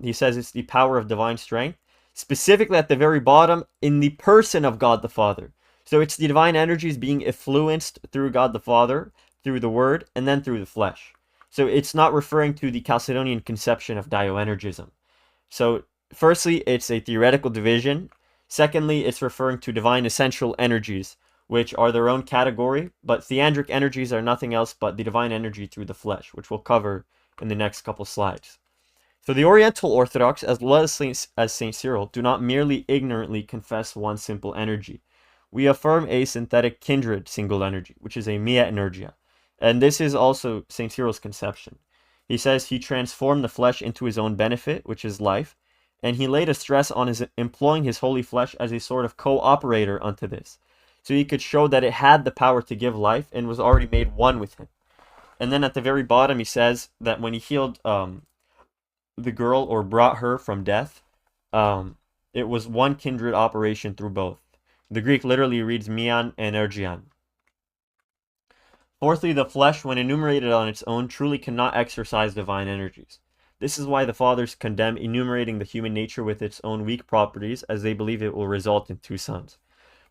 he says it's the power of divine strength. Specifically at the very bottom, in the person of God the Father. So it's the divine energies being influenced through God the Father, through the Word, and then through the flesh. So it's not referring to the Chalcedonian conception of dioenergism. So firstly, it's a theoretical division. Secondly, it's referring to divine essential energies, which are their own category, but theandric energies are nothing else but the divine energy through the flesh, which we'll cover in the next couple slides. So the Oriental Orthodox, as well as St. Cyril, do not merely ignorantly confess one simple energy. We affirm a synthetic kindred single energy, which is a mia energia. And this is also St. Cyril's conception. He says he transformed the flesh into his own benefit, which is life, and he laid a stress on his employing his holy flesh as a sort of co-operator unto this. So he could show that it had the power to give life and was already made one with him. And then at the very bottom he says that when he healed the girl, or brought her from death, it was one kindred operation through both. The Greek literally reads mian energian. Fourthly, the flesh, when enumerated on its own, truly cannot exercise divine energies. This is why the fathers condemn enumerating the human nature with its own weak properties, as they believe it will result in two sons.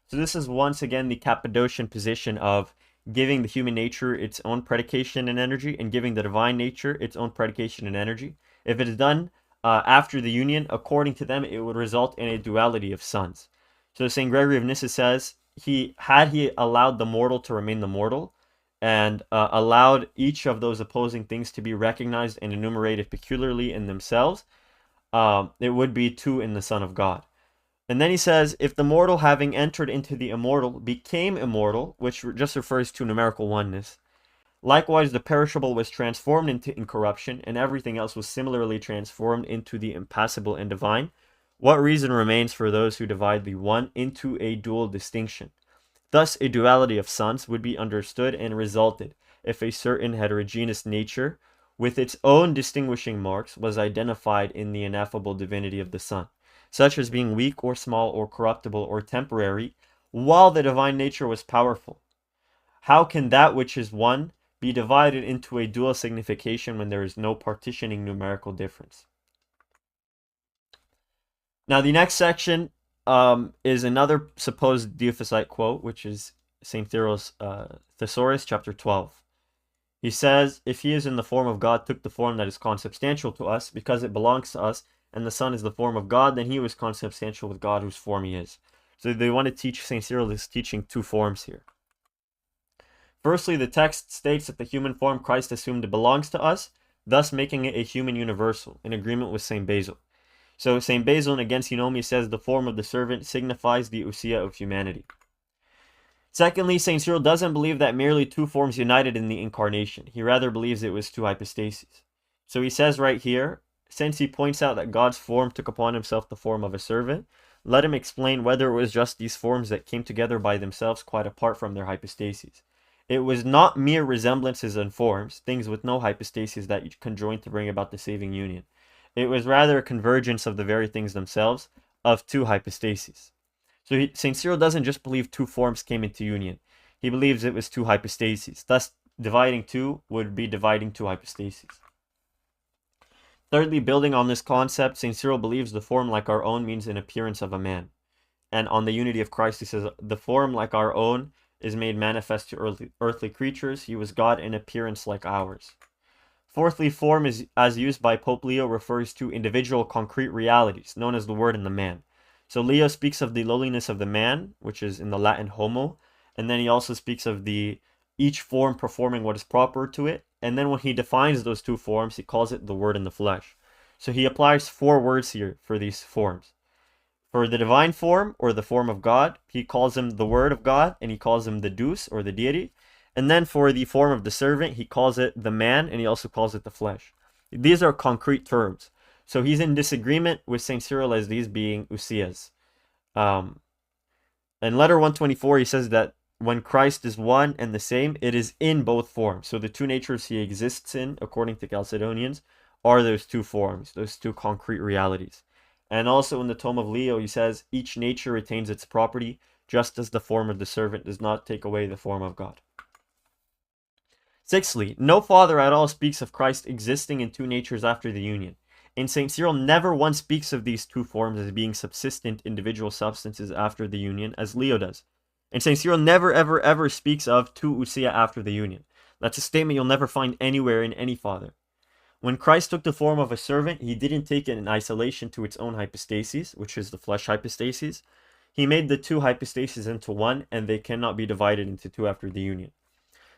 So this is once again the Cappadocian position of giving the human nature its own predication and energy, and giving the divine nature its own predication and energy. If it is done after the union, according to them, it would result in a duality of sons. So St. Gregory of Nyssa says, he allowed the mortal to remain the mortal, and allowed each of those opposing things to be recognized and enumerated peculiarly in themselves, it would be two in the Son of God. And then he says, if the mortal, having entered into the immortal, became immortal, which just refers to numerical oneness, likewise the perishable was transformed into incorruption, and everything else was similarly transformed into the impassible and divine, what reason remains for those who divide the one into a dual distinction? Thus a duality of sons would be understood and resulted if a certain heterogeneous nature, with its own distinguishing marks, was identified in the ineffable divinity of the Son, such as being weak or small or corruptible or temporary, while the divine nature was powerful. How can that which is one be divided into a dual signification when there is no partitioning numerical difference? Now the next section is another supposed Dyophysite quote, which is St. Cyril's Thesaurus Ch.12. He says, if he is in the form of God, took the form that is consubstantial to us, because it belongs to us, and the Son is the form of God, then he was consubstantial with God, whose form he is. So they want to teach, St. Cyril is teaching two forms here. Firstly, the text states that the human form Christ assumed belongs to us, thus making it a human universal, in agreement with St. Basil. So St. Basil in Against Eunomia says the form of the servant signifies the ousia of humanity. Secondly, St. Cyril doesn't believe that merely two forms united in the Incarnation. He rather believes it was two hypostases. So he says right here, since he points out that God's form took upon himself the form of a servant, let him explain whether it was just these forms that came together by themselves quite apart from their hypostases. It was not mere resemblances in forms, things with no hypostases that conjoined to bring about the saving union. It was rather a convergence of the very things themselves, of two hypostases. So St. Cyril doesn't just believe two forms came into union. He believes it was two hypostases. Thus, dividing two would be dividing two hypostases. Thirdly, building on this concept, St. Cyril believes the form like our own means an appearance of a man. And on the unity of Christ, he says, the form like our own is made manifest to earthly creatures. He was God in appearance like ours. Fourthly, form, is, as used by Pope Leo, refers to individual concrete realities, known as the Word and the man. So Leo speaks of the lowliness of the man, which is in the Latin homo, and then he also speaks of each form performing what is proper to it. And then when he defines those two forms, he calls it the Word and the flesh. So he applies 4 words here for these forms. For the divine form, or the form of God, he calls him the Word of God, and he calls him the Deus, or the deity. And then for the form of the servant, he calls it the man, and he also calls it the flesh. These are concrete terms. So he's in disagreement with St. Cyril as these being ousias. In letter 124, he says that when Christ is one and the same, it is in both forms. So the two natures he exists in, according to Chalcedonians, are those two forms, those two concrete realities. And also in the Tome of Leo, he says, each nature retains its property, just as the form of the servant does not take away the form of God. Sixthly, no father at all speaks of Christ existing in two natures after the union. And St. Cyril never once speaks of these two forms as being subsistent individual substances after the union, as Leo does. And St. Cyril never, ever, ever speaks of two ousia after the union. That's a statement you'll never find anywhere in any father. When Christ took the form of a servant, he didn't take it in isolation to its own hypostases, which is the flesh hypostases. He made the two hypostases into one, and they cannot be divided into two after the union.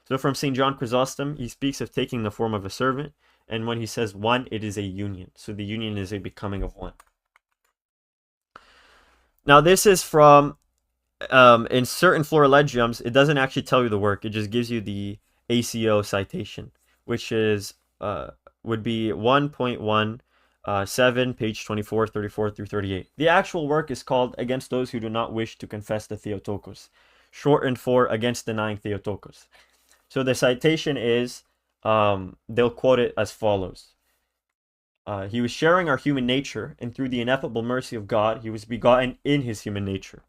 So from St. John Chrysostom, he speaks of taking the form of a servant, and when he says one, it is a union. So the union is a becoming of one. Now this is from, in certain Florilegiums, it doesn't actually tell you the work, it just gives you the ACO citation, which is would be 1.17, page 24, 34 through 38. The actual work is called Against Those Who Do Not Wish to Confess the Theotokos, shortened for Against Denying Theotokos. So the citation is, they'll quote it as follows. He was sharing our human nature, and through the ineffable mercy of God, he was begotten in his human nature,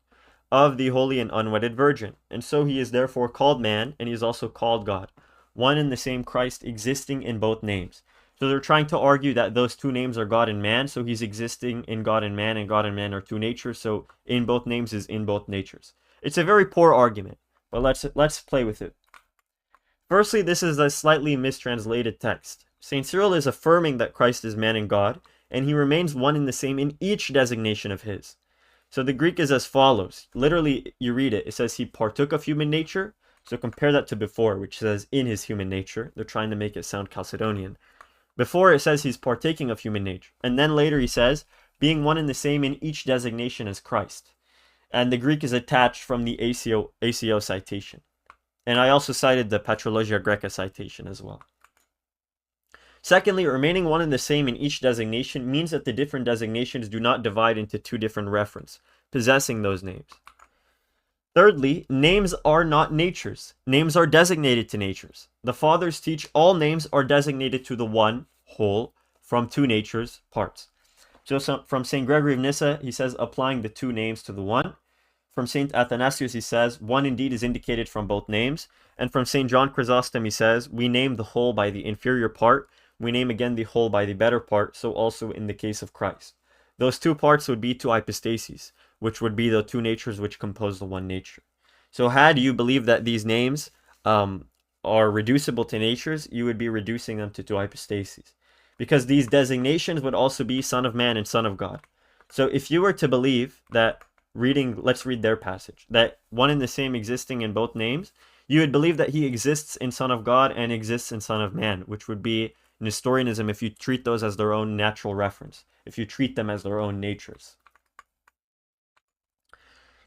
of the holy and unwedded Virgin. And so he is therefore called man, and he is also called God, one and the same Christ existing in both names. So they're trying to argue that those two names are God and man, so he's existing in God and man are two natures, so in both names is in both natures. It's a very poor argument, but let's play with it. Firstly, this is a slightly mistranslated text. St. Cyril is affirming that Christ is man and God, and he remains one and the same in each designation of his. So the Greek is as follows. Literally, you read it. It says he partook of human nature. So compare that to before, which says in his human nature. They're trying to make it sound Chalcedonian. Before, it says he's partaking of human nature. And then later he says, being one and the same in each designation as Christ. And the Greek is attached from the ACO citation. And I also cited the Patrologia Graeca citation as well. Secondly, remaining one and the same in each designation means that the different designations do not divide into two different referents, possessing those names. Thirdly, names are not natures. Names are designated to natures. The fathers teach all names are designated to the one, whole, from two natures, parts. So from St. Gregory of Nyssa, he says, applying the two names to the one. From St. Athanasius, he says, one indeed is indicated from both names. And from St. John Chrysostom, he says, we name the whole by the inferior part. We name again the whole by the better part, so also in the case of Christ. Those two parts would be two hypostases, which would be the two natures which compose the one nature. So had you believe that these names are reducible to natures, you would be reducing them to two hypostases. Because these designations would also be Son of Man and Son of God. So if you were to believe that let's read their passage, that one and the same existing in both names, you would believe that he exists in Son of God and exists in Son of Man, which would be Nestorianism if you treat those as their own natural reference, if you treat them as their own natures.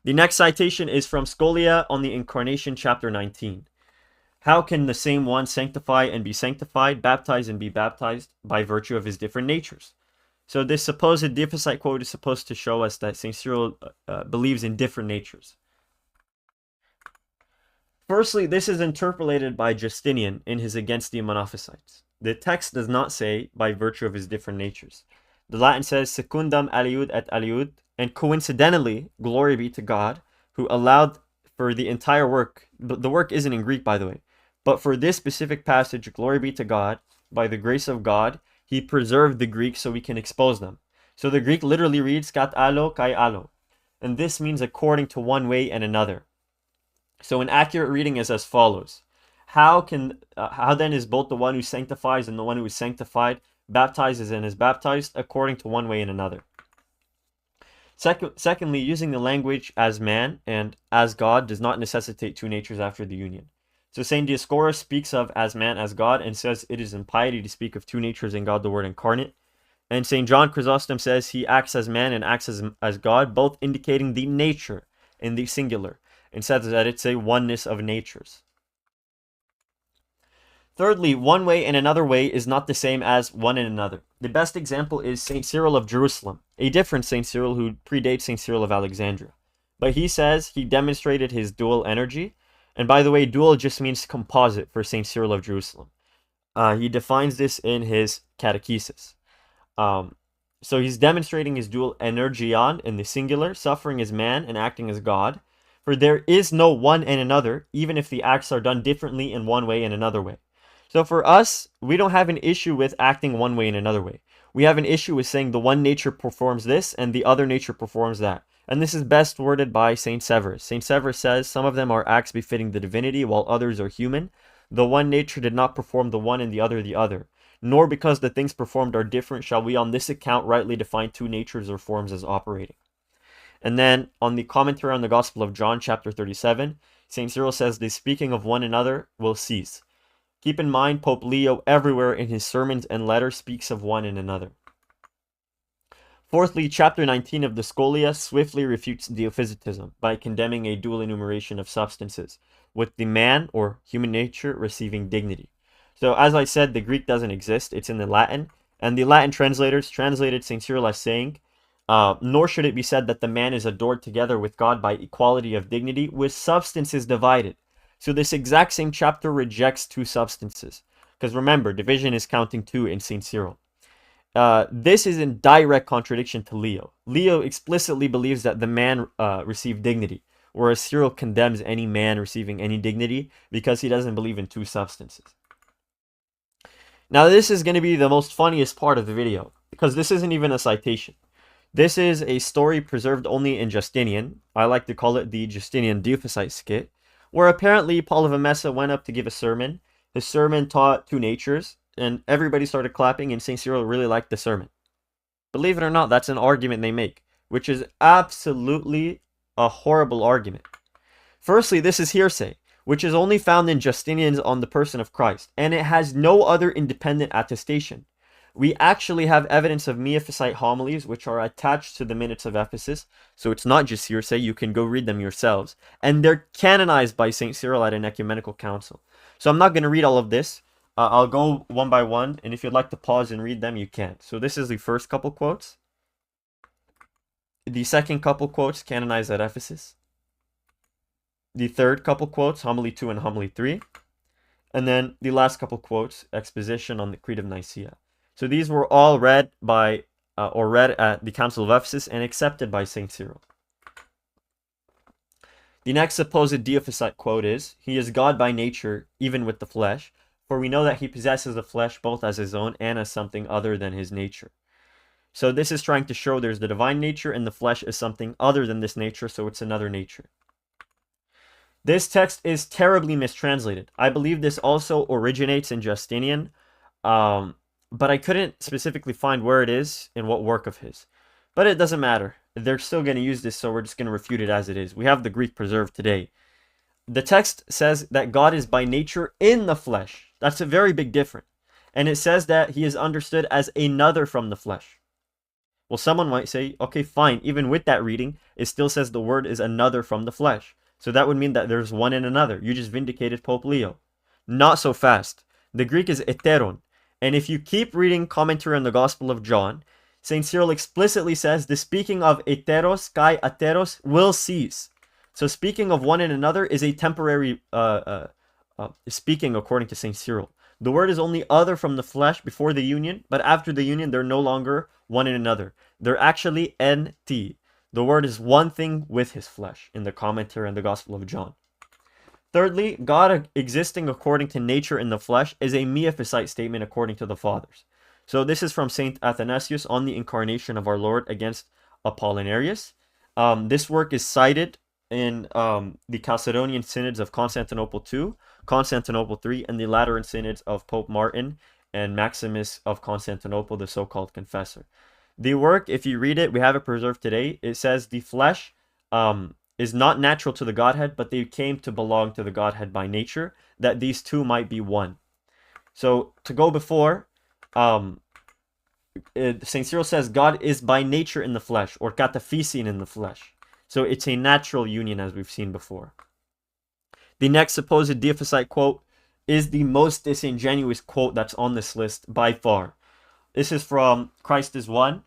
The next citation is from Scholia on the Incarnation, chapter 19. How can the same one sanctify and be sanctified, baptize and be baptized by virtue of his different natures? So this supposed Dyophysite quote is supposed to show us that St. Cyril believes in different natures. Firstly, this is interpolated by Justinian in his Against the Monophysites. The text does not say by virtue of his different natures. The Latin says secundam aliud et aliud, and coincidentally, glory be to God, who allowed for the entire work, the work isn't in Greek by the way, but for this specific passage, glory be to God, by the grace of God, he preserved the Greek so we can expose them. So the Greek literally reads kat allo kai allo, and this means according to one way and another. So an accurate reading is as follows. How then is both the one who sanctifies and the one who is sanctified, baptizes and is baptized according to one way and another? Secondly, using the language as man and as God does not necessitate two natures after the union. So St. Dioscorus speaks of as man, as God, and says it is impiety to speak of two natures in God the Word incarnate. And St. John Chrysostom says he acts as man and acts as God, both indicating the nature in the singular, and says that it's a oneness of natures. Thirdly, one way and another way is not the same as one and another. The best example is St. Cyril of Jerusalem, a different St. Cyril who predates St. Cyril of Alexandria. But he says he demonstrated his dual energy. And by the way, dual just means composite for St. Cyril of Jerusalem. He defines this in his catechesis. So he's demonstrating his dual energion in the singular, suffering as man and acting as God. For there is no one and another, even if the acts are done differently in one way and another way. So for us, we don't have an issue with acting one way and another way. We have an issue with saying the one nature performs this and the other nature performs that. And this is best worded by St. Severus. St. Severus says, some of them are acts befitting the divinity, while others are human. The one nature did not perform the one and the other. Nor because the things performed are different shall we on this account rightly define two natures or forms as operating. And then on the commentary on the Gospel of John, chapter 37, St. Cyril says the speaking of one another will cease. Keep in mind, Pope Leo everywhere in his sermons and letters speaks of one and another. Fourthly, chapter 19 of the Scholia swiftly refutes Diophysitism by condemning a dual enumeration of substances, with the man or human nature receiving dignity. So as I said, the Greek doesn't exist, it's in the Latin, and the Latin translators translated St. Cyril as saying, nor should it be said that the man is adored together with God by equality of dignity, with substances divided. So this exact same chapter rejects two substances. Because remember, division is counting two in St. Cyril. This is in direct contradiction to Leo. Leo explicitly believes that the man received dignity, whereas Cyril condemns any man receiving any dignity because he doesn't believe in two substances. Now this is going to be the most funniest part of the video, because this isn't even a citation. This is a story preserved only in Justinian. I like to call it the Justinian Dyophysite skit, where apparently Paul of Emesa went up to give a sermon. His sermon taught two natures, and everybody started clapping, and St. Cyril really liked the sermon. Believe it or not, that's an argument they make, which is absolutely a horrible argument. Firstly, this is hearsay, which is only found in Justinian's On the Person of Christ, and it has no other independent attestation. We actually have evidence of Miaphysite homilies, which are attached to the minutes of Ephesus, so it's not just hearsay, you can go read them yourselves, and they're canonized by St. Cyril at an ecumenical council. So I'm not going to read all of this. I'll go one by one, and if you'd like to pause and read them, you can. So this is the first couple quotes. The second couple quotes canonized at Ephesus. The third couple quotes, homily 2 and homily 3. And then the last couple quotes, exposition on the Creed of Nicaea. So these were all read by, read at the Council of Ephesus and accepted by St. Cyril. The next supposed Dyophysite quote is, he is God by nature, even with the flesh, for we know that he possesses the flesh both as his own and as something other than his nature. So this is trying to show there's the divine nature and the flesh is something other than this nature, so it's another nature. This text is terribly mistranslated. I believe this also originates in Justinian, but I couldn't specifically find where it is in what work of his. But it doesn't matter. They're still going to use this, so we're just going to refute it as it is. We have the Greek preserved today. The text says that God is by nature in the flesh. That's a very big difference. And it says that he is understood as another from the flesh. Well, someone might say, okay, fine. Even with that reading, it still says the word is another from the flesh. So that would mean that there's one and another. You just vindicated Pope Leo. Not so fast. The Greek is heteron. And if you keep reading commentary on the Gospel of John, St. Cyril explicitly says the speaking of heteros kai ateros will cease. So speaking of one and another is a temporary speaking according to St. Cyril. The word is only other from the flesh before the union, but after the union they're no longer one and another. They're actually enti. The word is one thing with his flesh in the commentary on the Gospel of John. Thirdly, God existing according to nature in the flesh is a Miaphysite statement according to the Fathers. So this is from St. Athanasius on the Incarnation of our Lord against Apollinarius. This work is cited in the Chalcedonian synods of Constantinople II, Constantinople III, and the Lateran synods of Pope Martin and Maximus of Constantinople, the so-called confessor. The work, if you read it, we have it preserved today. It says the flesh is not natural to the Godhead, but they came to belong to the Godhead by nature, that these two might be one. So to go before, St. Cyril says God is by nature in the flesh, or kataphysin in the flesh. So it's a natural union, as we've seen before. The next supposed Dyophysite quote is the most disingenuous quote that's on this list by far. This is from Christ is One.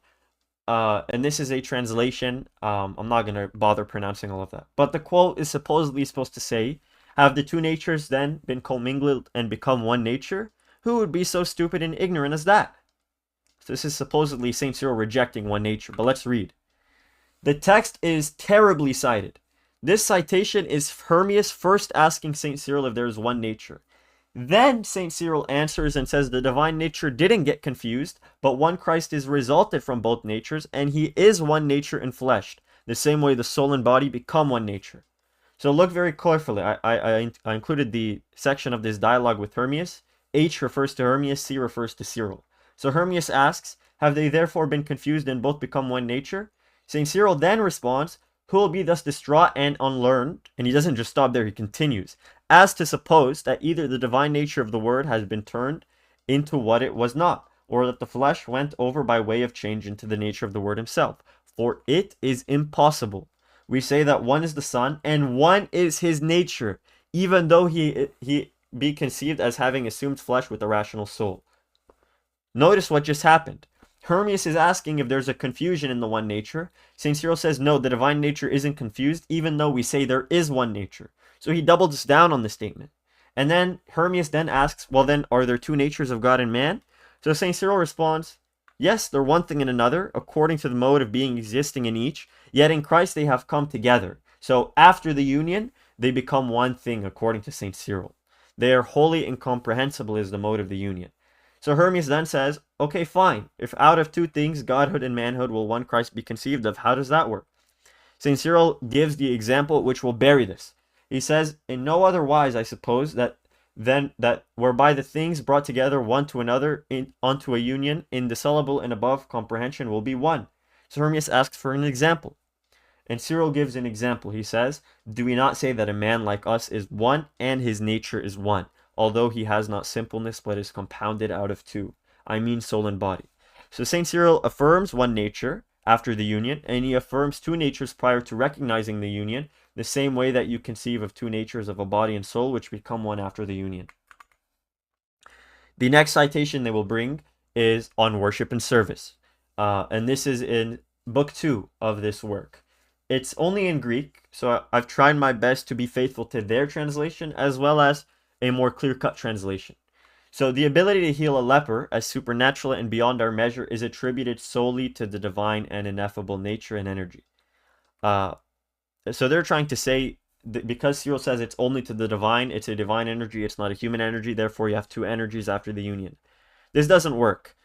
And this is a translation. I'm not going to bother pronouncing all of that. But the quote is supposedly supposed to say, have the two natures then been commingled and become one nature? Who would be so stupid and ignorant as that? So this is supposedly St. Cyril rejecting one nature. But let's read. The text is terribly cited. This citation is Hermias first asking St. Cyril if there is one nature. Then St. Cyril answers and says the divine nature didn't get confused, but one Christ is resulted from both natures, and he is one nature enfleshed, the same way the soul and body become one nature. So look very carefully. I included the section of this dialogue with Hermias. H refers to Hermias, C refers to Cyril. So Hermias asks, have they therefore been confused and both become one nature? St. Cyril then responds, who will be thus distraught and unlearned? And he doesn't just stop there, he continues. As to suppose that either the divine nature of the word has been turned into what it was not, or that the flesh went over by way of change into the nature of the word himself. For it is impossible. We say that one is the Son, and one is his nature, even though he be conceived as having assumed flesh with a rational soul. Notice what just happened. Hermias is asking if there's a confusion in the one nature. St. Cyril says, no, the divine nature isn't confused, even though we say there is one nature. So he doubles down on the statement. And then Hermias then asks, well then, are there two natures of God and man? So St. Cyril responds, yes, they're one thing in another, according to the mode of being existing in each, yet in Christ they have come together. So after the union, they become one thing, according to St. Cyril. They are wholly incomprehensible is the mode of the union. So Hermias then says, okay, fine. If out of two things, godhood and manhood, will one Christ be conceived of, how does that work? St. Cyril gives the example which will bury this. He says, in no other wise, I suppose, that whereby the things brought together one to another unto a union, indissoluble and above comprehension, will be one. So Hermias asks for an example. And Cyril gives an example. He says, do we not say that a man like us is one, and his nature is one, although he has not simpleness, but is compounded out of two? I mean soul and body. So St. Cyril affirms one nature after the union, and he affirms two natures prior to recognizing the union, the same way that you conceive of two natures of a body and soul, which become one after the union. The next citation they will bring is on worship and service. And this is in book 2 of this work. It's only in Greek, so I've tried my best to be faithful to their translation, as well as a more clear-cut translation. So the ability to heal a leper as supernatural and beyond our measure is attributed solely to the divine and ineffable nature and energy. So they're trying to say that because Cyril says it's only to the divine, it's a divine energy, it's not a human energy, therefore you have two energies after the union. This doesn't work.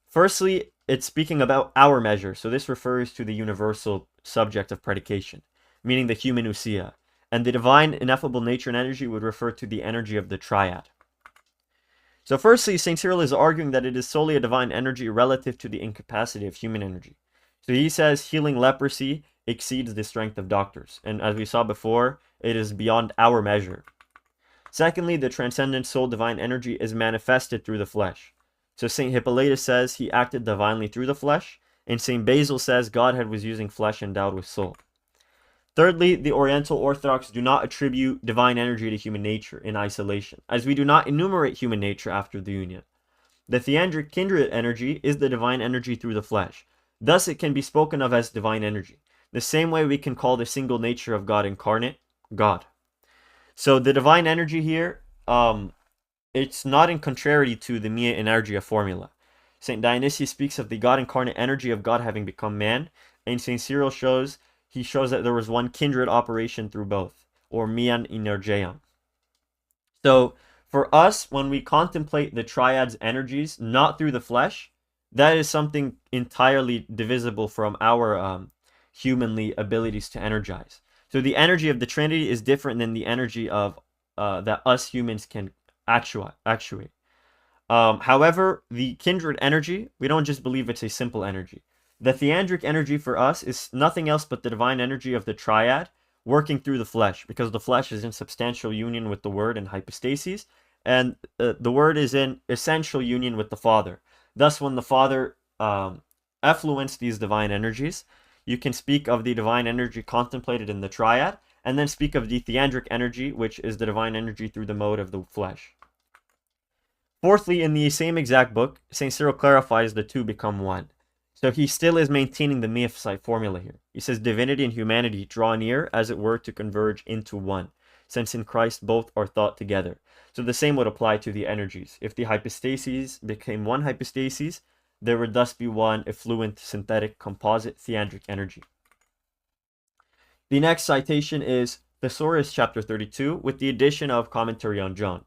Firstly, it's speaking about our measure, so this refers to the universal subject of predication, meaning the human ousia, and the divine ineffable nature and energy would refer to the energy of the triad. So firstly, St. Cyril is arguing that it is solely a divine energy relative to the incapacity of human energy. So he says healing leprosy exceeds the strength of doctors, and as we saw before, it is beyond our measure. Secondly, the transcendent soul divine energy is manifested through the flesh. So St. Hippolytus says he acted divinely through the flesh, and St. Basil says Godhead was using flesh endowed with soul. Thirdly, the Oriental Orthodox do not attribute divine energy to human nature in isolation, as we do not enumerate human nature after the union. The theandric kindred energy is the divine energy through the flesh. Thus it can be spoken of as divine energy. The same way we can call the single nature of God incarnate, God. So the divine energy here, it's not in contrary to the Mia Energia formula. St. Dionysius speaks of the God incarnate energy of God having become man, and St. Cyril shows that there was one kindred operation through both, or mian energean. So for us, when we contemplate the triad's energies, not through the flesh, that is something entirely divisible from our humanly abilities to energize. So the energy of the Trinity is different than the energy of that us humans can actuate. However, the kindred energy, we don't just believe it's a simple energy. The theandric energy for us is nothing else but the divine energy of the triad working through the flesh, because the flesh is in substantial union with the Word in hypostases, and the Word is in essential union with the Father. Thus, when the Father effluents these divine energies, you can speak of the divine energy contemplated in the triad, and then speak of the theandric energy, which is the divine energy through the mode of the flesh. Fourthly, in the same exact book, St. Cyril clarifies the two become one. So he still is maintaining the Dyophysite formula here. He says divinity and humanity draw near, as it were, to converge into one, since in Christ both are thought together. So the same would apply to the energies. If the hypostases became one hypostasis, there would thus be one effluent, synthetic, composite, theandric energy. The next citation is Thesaurus Ch.22 with the addition of commentary on John.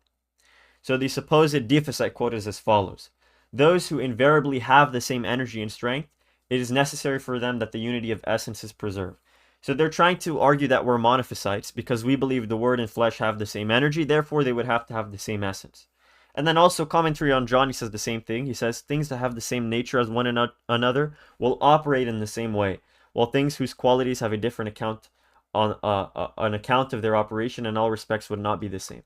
So the supposed Dyophysite quote is as follows. Those who invariably have the same energy and strength, it is necessary for them that the unity of essence is preserved. So they're trying to argue that we're monophysites because we believe the Word and flesh have the same energy, therefore they would have to have the same essence. And then also commentary on John, he says the same thing. He says things that have the same nature as one another will operate in the same way, while things whose qualities have a different account on an account of their operation in all respects would not be the same.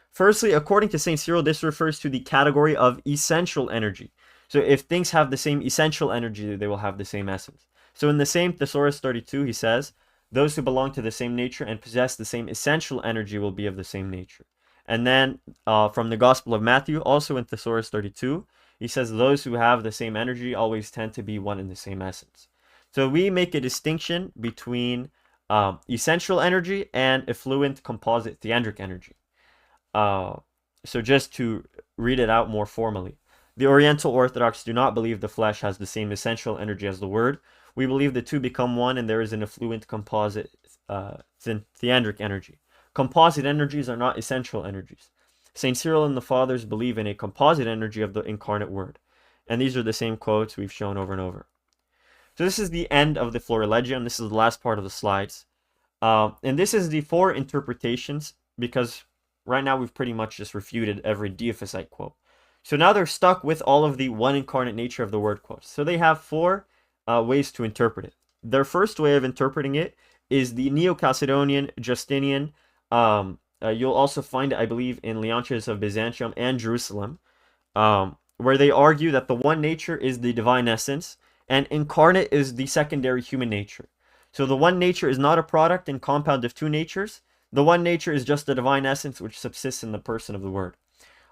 Firstly, according to St. Cyril, this refers to the category of essential energy. So if things have the same essential energy, they will have the same essence. So in the same Thesaurus 32, he says, those who belong to the same nature and possess the same essential energy will be of the same nature. And then from the Gospel of Matthew, also in Thesaurus 32, he says those who have the same energy always tend to be one in the same essence. So we make a distinction between essential energy and effluent composite theandric energy. So just to read it out more formally, the Oriental Orthodox do not believe the flesh has the same essential energy as the Word. We believe the two become one and there is an effluent composite theandric energy. Composite energies are not essential energies. St. Cyril and the Fathers believe in a composite energy of the incarnate Word. And these are the same quotes we've shown over and over. So this is the end of the Florilegium. This is the last part of the slides. And this is the four interpretations, because right now we've pretty much just refuted every Dyophysite quote. So now they're stuck with all of the one incarnate nature of the Word quotes. So they have four ways to interpret it. Their first way of interpreting it is the Neo-Chalcedonian Justinian. You'll also find it, I believe, in Leontius of Byzantium and Jerusalem, where they argue that the one nature is the divine essence, and incarnate is the secondary human nature. So the one nature is not a product and compound of two natures. The one nature is just the divine essence which subsists in the person of the Word.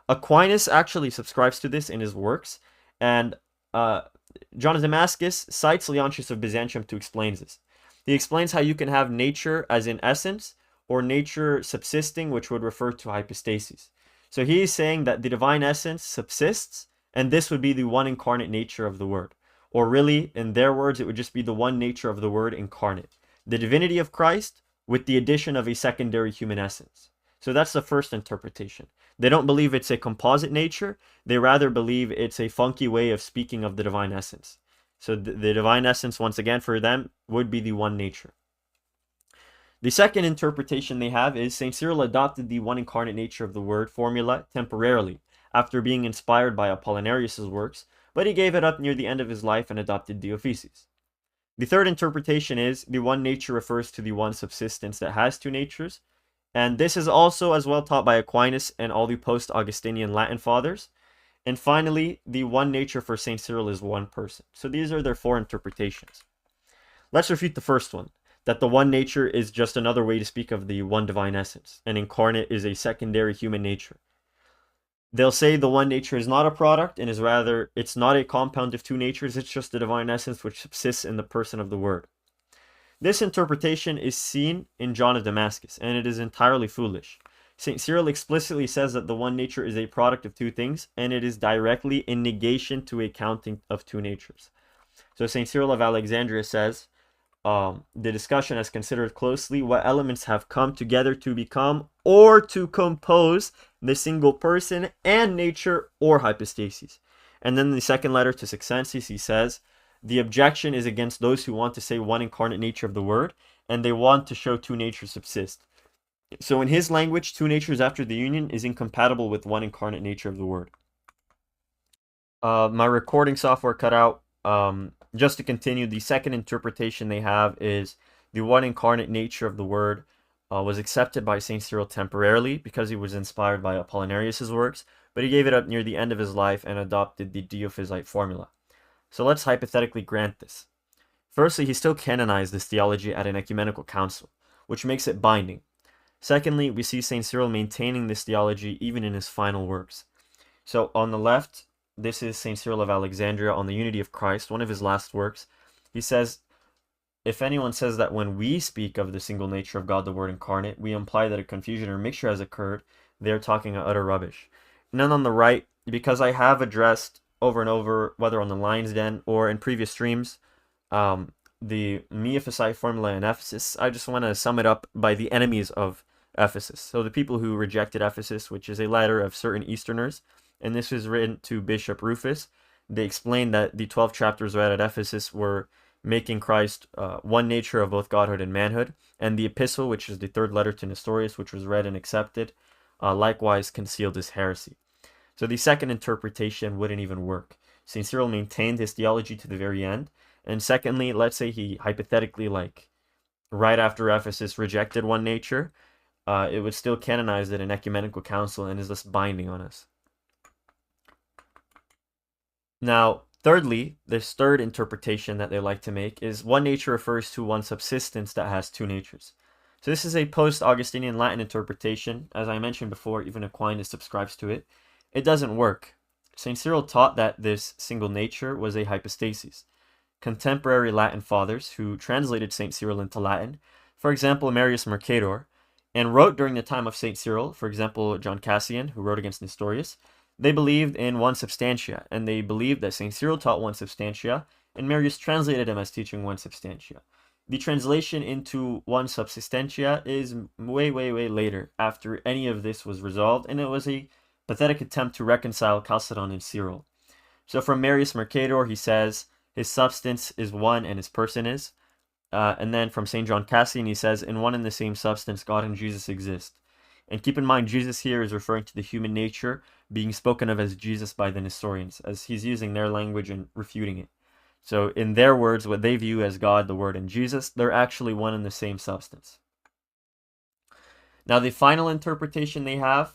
Aquinas actually subscribes to this in his works, and John of Damascus cites Leontius of Byzantium to explain this. He explains how you can have nature as in essence, or nature subsisting, which would refer to hypostasis. So he is saying that the divine essence subsists, and this would be the one incarnate nature of the Word. Or really, in their words, it would just be the one nature of the Word incarnate. The divinity of Christ with the addition of a secondary human essence. So that's the first interpretation. They don't believe it's a composite nature. They rather believe it's a funky way of speaking of the divine essence. So the divine essence, once again, for them, would be the one nature. The second interpretation they have is St. Cyril adopted the one incarnate nature of the Word formula temporarily, after being inspired by Apollinarius' works, but he gave it up near the end of his life and adopted Dyophysite. The third interpretation is the one nature refers to the one subsistence that has two natures, and this is also as well taught by Aquinas and all the post-Augustinian Latin fathers. And finally, the one nature for St. Cyril is one person. So these are their four interpretations. Let's refute the first one. that the one nature is just another way to speak of the one divine essence, and incarnate is a secondary human nature. They'll say the one nature is not a product and is rather, it's not a compound of two natures, it's just the divine essence which subsists in the person of the Word. This interpretation is seen in John of Damascus, and it is entirely foolish. St. Cyril explicitly says that the one nature is a product of two things, and it is directly in negation to a counting of two natures. So St. Cyril of Alexandria says, the discussion has considered closely what elements have come together to become or to compose the single person and nature or hypostases. And then in the second letter to Succensus, he says, the objection is against those who want to say one incarnate nature of the Word, and they want to show two natures subsist. So in his language, two natures after the union is incompatible with one incarnate nature of the Word. My recording software cut out. Just to continue, the second interpretation they have is the one incarnate nature of the Word was accepted by St. Cyril temporarily because he was inspired by Apollinarius' works, but he gave it up near the end of his life and adopted the Dyophysite formula. So let's hypothetically grant this. Firstly, he still canonized this theology at an ecumenical council, which makes it binding. Secondly, we see St. Cyril maintaining this theology even in his final works. So on the left, this is St. Cyril of Alexandria on the unity of Christ, one of his last works. He says, if anyone says that when we speak of the single nature of God, the Word incarnate, we imply that a confusion or mixture has occurred, they're talking utter rubbish. And then on the right, because I have addressed over and over, whether on the Lion's Den or in previous streams, the Miaphysite formula in Ephesus, I just want to sum it up by the enemies of Ephesus. So the people who rejected Ephesus, which is a letter of certain Easterners, and this was written to Bishop Rufus. They explained that the 12 chapters read at Ephesus were making Christ one nature of both Godhood and manhood, and the Epistle, which is the third letter to Nestorius, which was read and accepted, likewise concealed this heresy. So the second interpretation wouldn't even work. St. Cyril maintained his theology to the very end, and secondly, let's say he hypothetically, like, right after Ephesus rejected one nature, it would still canonize it in ecumenical council and is thus binding on us. Now, thirdly, this third interpretation that they like to make is one nature refers to one subsistence that has two natures. So this is a post-Augustinian Latin interpretation. As I mentioned before, even Aquinas subscribes to it. It doesn't work. St. Cyril taught that this single nature was a hypostasis. Contemporary Latin fathers who translated St. Cyril into Latin, for example, Marius Mercator, and wrote during the time of St. Cyril, for example, John Cassian, who wrote against Nestorius, they believed in one substantia, and they believed that St. Cyril taught one substantia, and Marius translated him as teaching one substantia. The translation into one subsistentia is way later, after any of this was resolved, and it was a pathetic attempt to reconcile Chalcedon and Cyril. So from Marius Mercator, he says, his substance is one and his person is. And then from St. John Cassian, he says, in one and the same substance, God and Jesus exist. And keep in mind, Jesus here is referring to the human nature being spoken of as Jesus by the Nestorians, as he's using their language and refuting it. So in their words, what they view as God, the Word, and Jesus, they're actually one and the same substance. Now, the final interpretation they have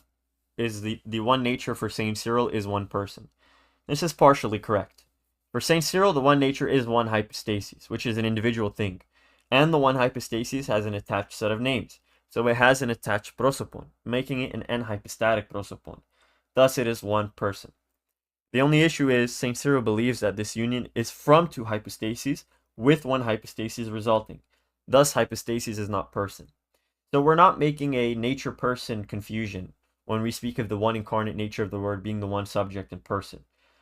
is the one nature for St. Cyril is one person. This is partially correct. For St. Cyril, the one nature is one hypostasis, which is an individual thing. And the one hypostasis has an attached set of names. So it has an attached prosopon, making it an n-hypostatic prosopon. Thus it is one person. The only issue is St. Cyril believes that this union is from two hypostases, with one hypostasis resulting. Thus hypostasis is not person. So we're not making a nature-person confusion when we speak of the one incarnate nature of the Word being the one subject and person.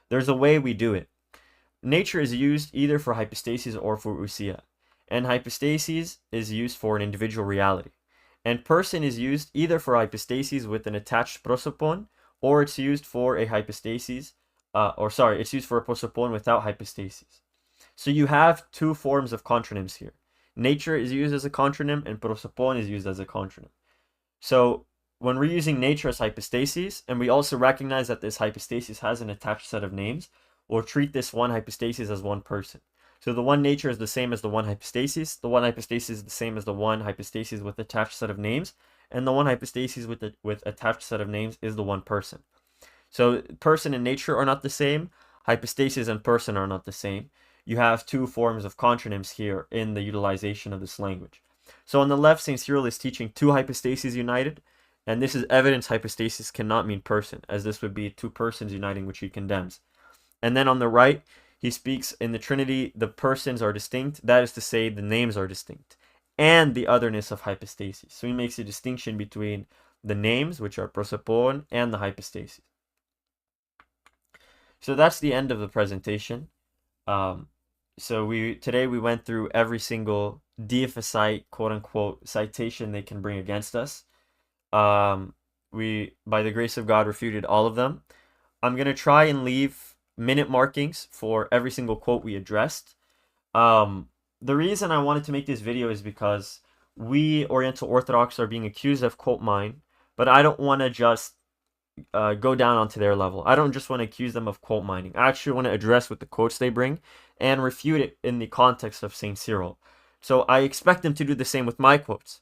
There's a way we do it. Nature is used either for hypostasis or for ousia. And hypostasis is used for an individual reality. And person is used either for hypostasis with an attached prosopon, or it's used for a hypostasis, it's used for a prosopon without hypostasis. So you have two forms of contronyms here. Nature is used as a contronym, and prosopon is used as a contronym. So when we're using nature as hypostasis, and we also recognize that this hypostasis has an attached set of names, we'll treat this one hypostasis as one person. So the one nature is the same as the one hypostasis. The one hypostasis is the same as the one hypostasis with attached set of names. And the one hypostasis with attached set of names is the one person. So person and nature are not the same. Hypostasis and person are not the same. you have two forms of contronyms here in the utilization of this language. So on the left, St. Cyril is teaching two hypostases united, and this is evidence hypostasis cannot mean person, as this would be two persons uniting, which he condemns. And then on the right, he speaks in the Trinity, the persons are distinct, that is to say, the names are distinct, and the otherness of hypostasis. So he makes a distinction between the names, which are prosopon, and the hypostasis. So that's the end of the presentation. So today we went through every single Dyophysite, quote-unquote, citation they can bring against us. We, by the grace of God, refuted all of them. I'm going to try and leave minute markings for every single quote we addressed. The reason I wanted to make this video is because we Oriental Orthodox are being accused of quote mine, but I don't want to just go down onto their level. I don't just want to accuse them of quote mining. I actually want to address what the quotes they bring and refute it in the context of St. Cyril. So I expect them to do the same with my quotes.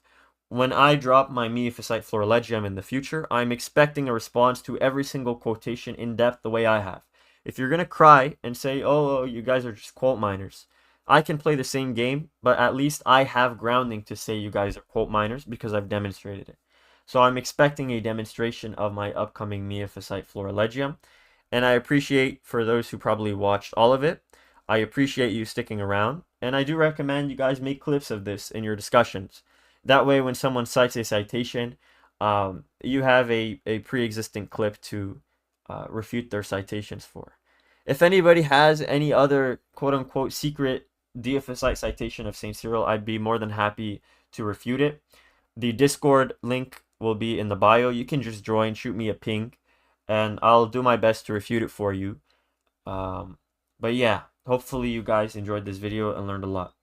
When I drop my Miaphysite Florilegium in the future, I'm expecting a response to every single quotation in depth the way I have. If you're going to cry and say, oh, you guys are just quote miners, I can play the same game, but at least I have grounding to say you guys are quote miners because I've demonstrated it. So I'm expecting a demonstration of my upcoming Miaphysite Florilegium, and I appreciate, for those who probably watched all of it, I appreciate you sticking around, and I do recommend you guys make clips of this in your discussions. That way, when someone cites a citation, you have a pre-existing clip to refute their citations for. If anybody has any other quote-unquote secret Dyophysite citation of St. Cyril, I'd be more than happy to refute it. The Discord link will be in the bio. You can just join, shoot me a ping, and I'll do my best to refute it for you. But yeah, hopefully you guys enjoyed this video and learned a lot.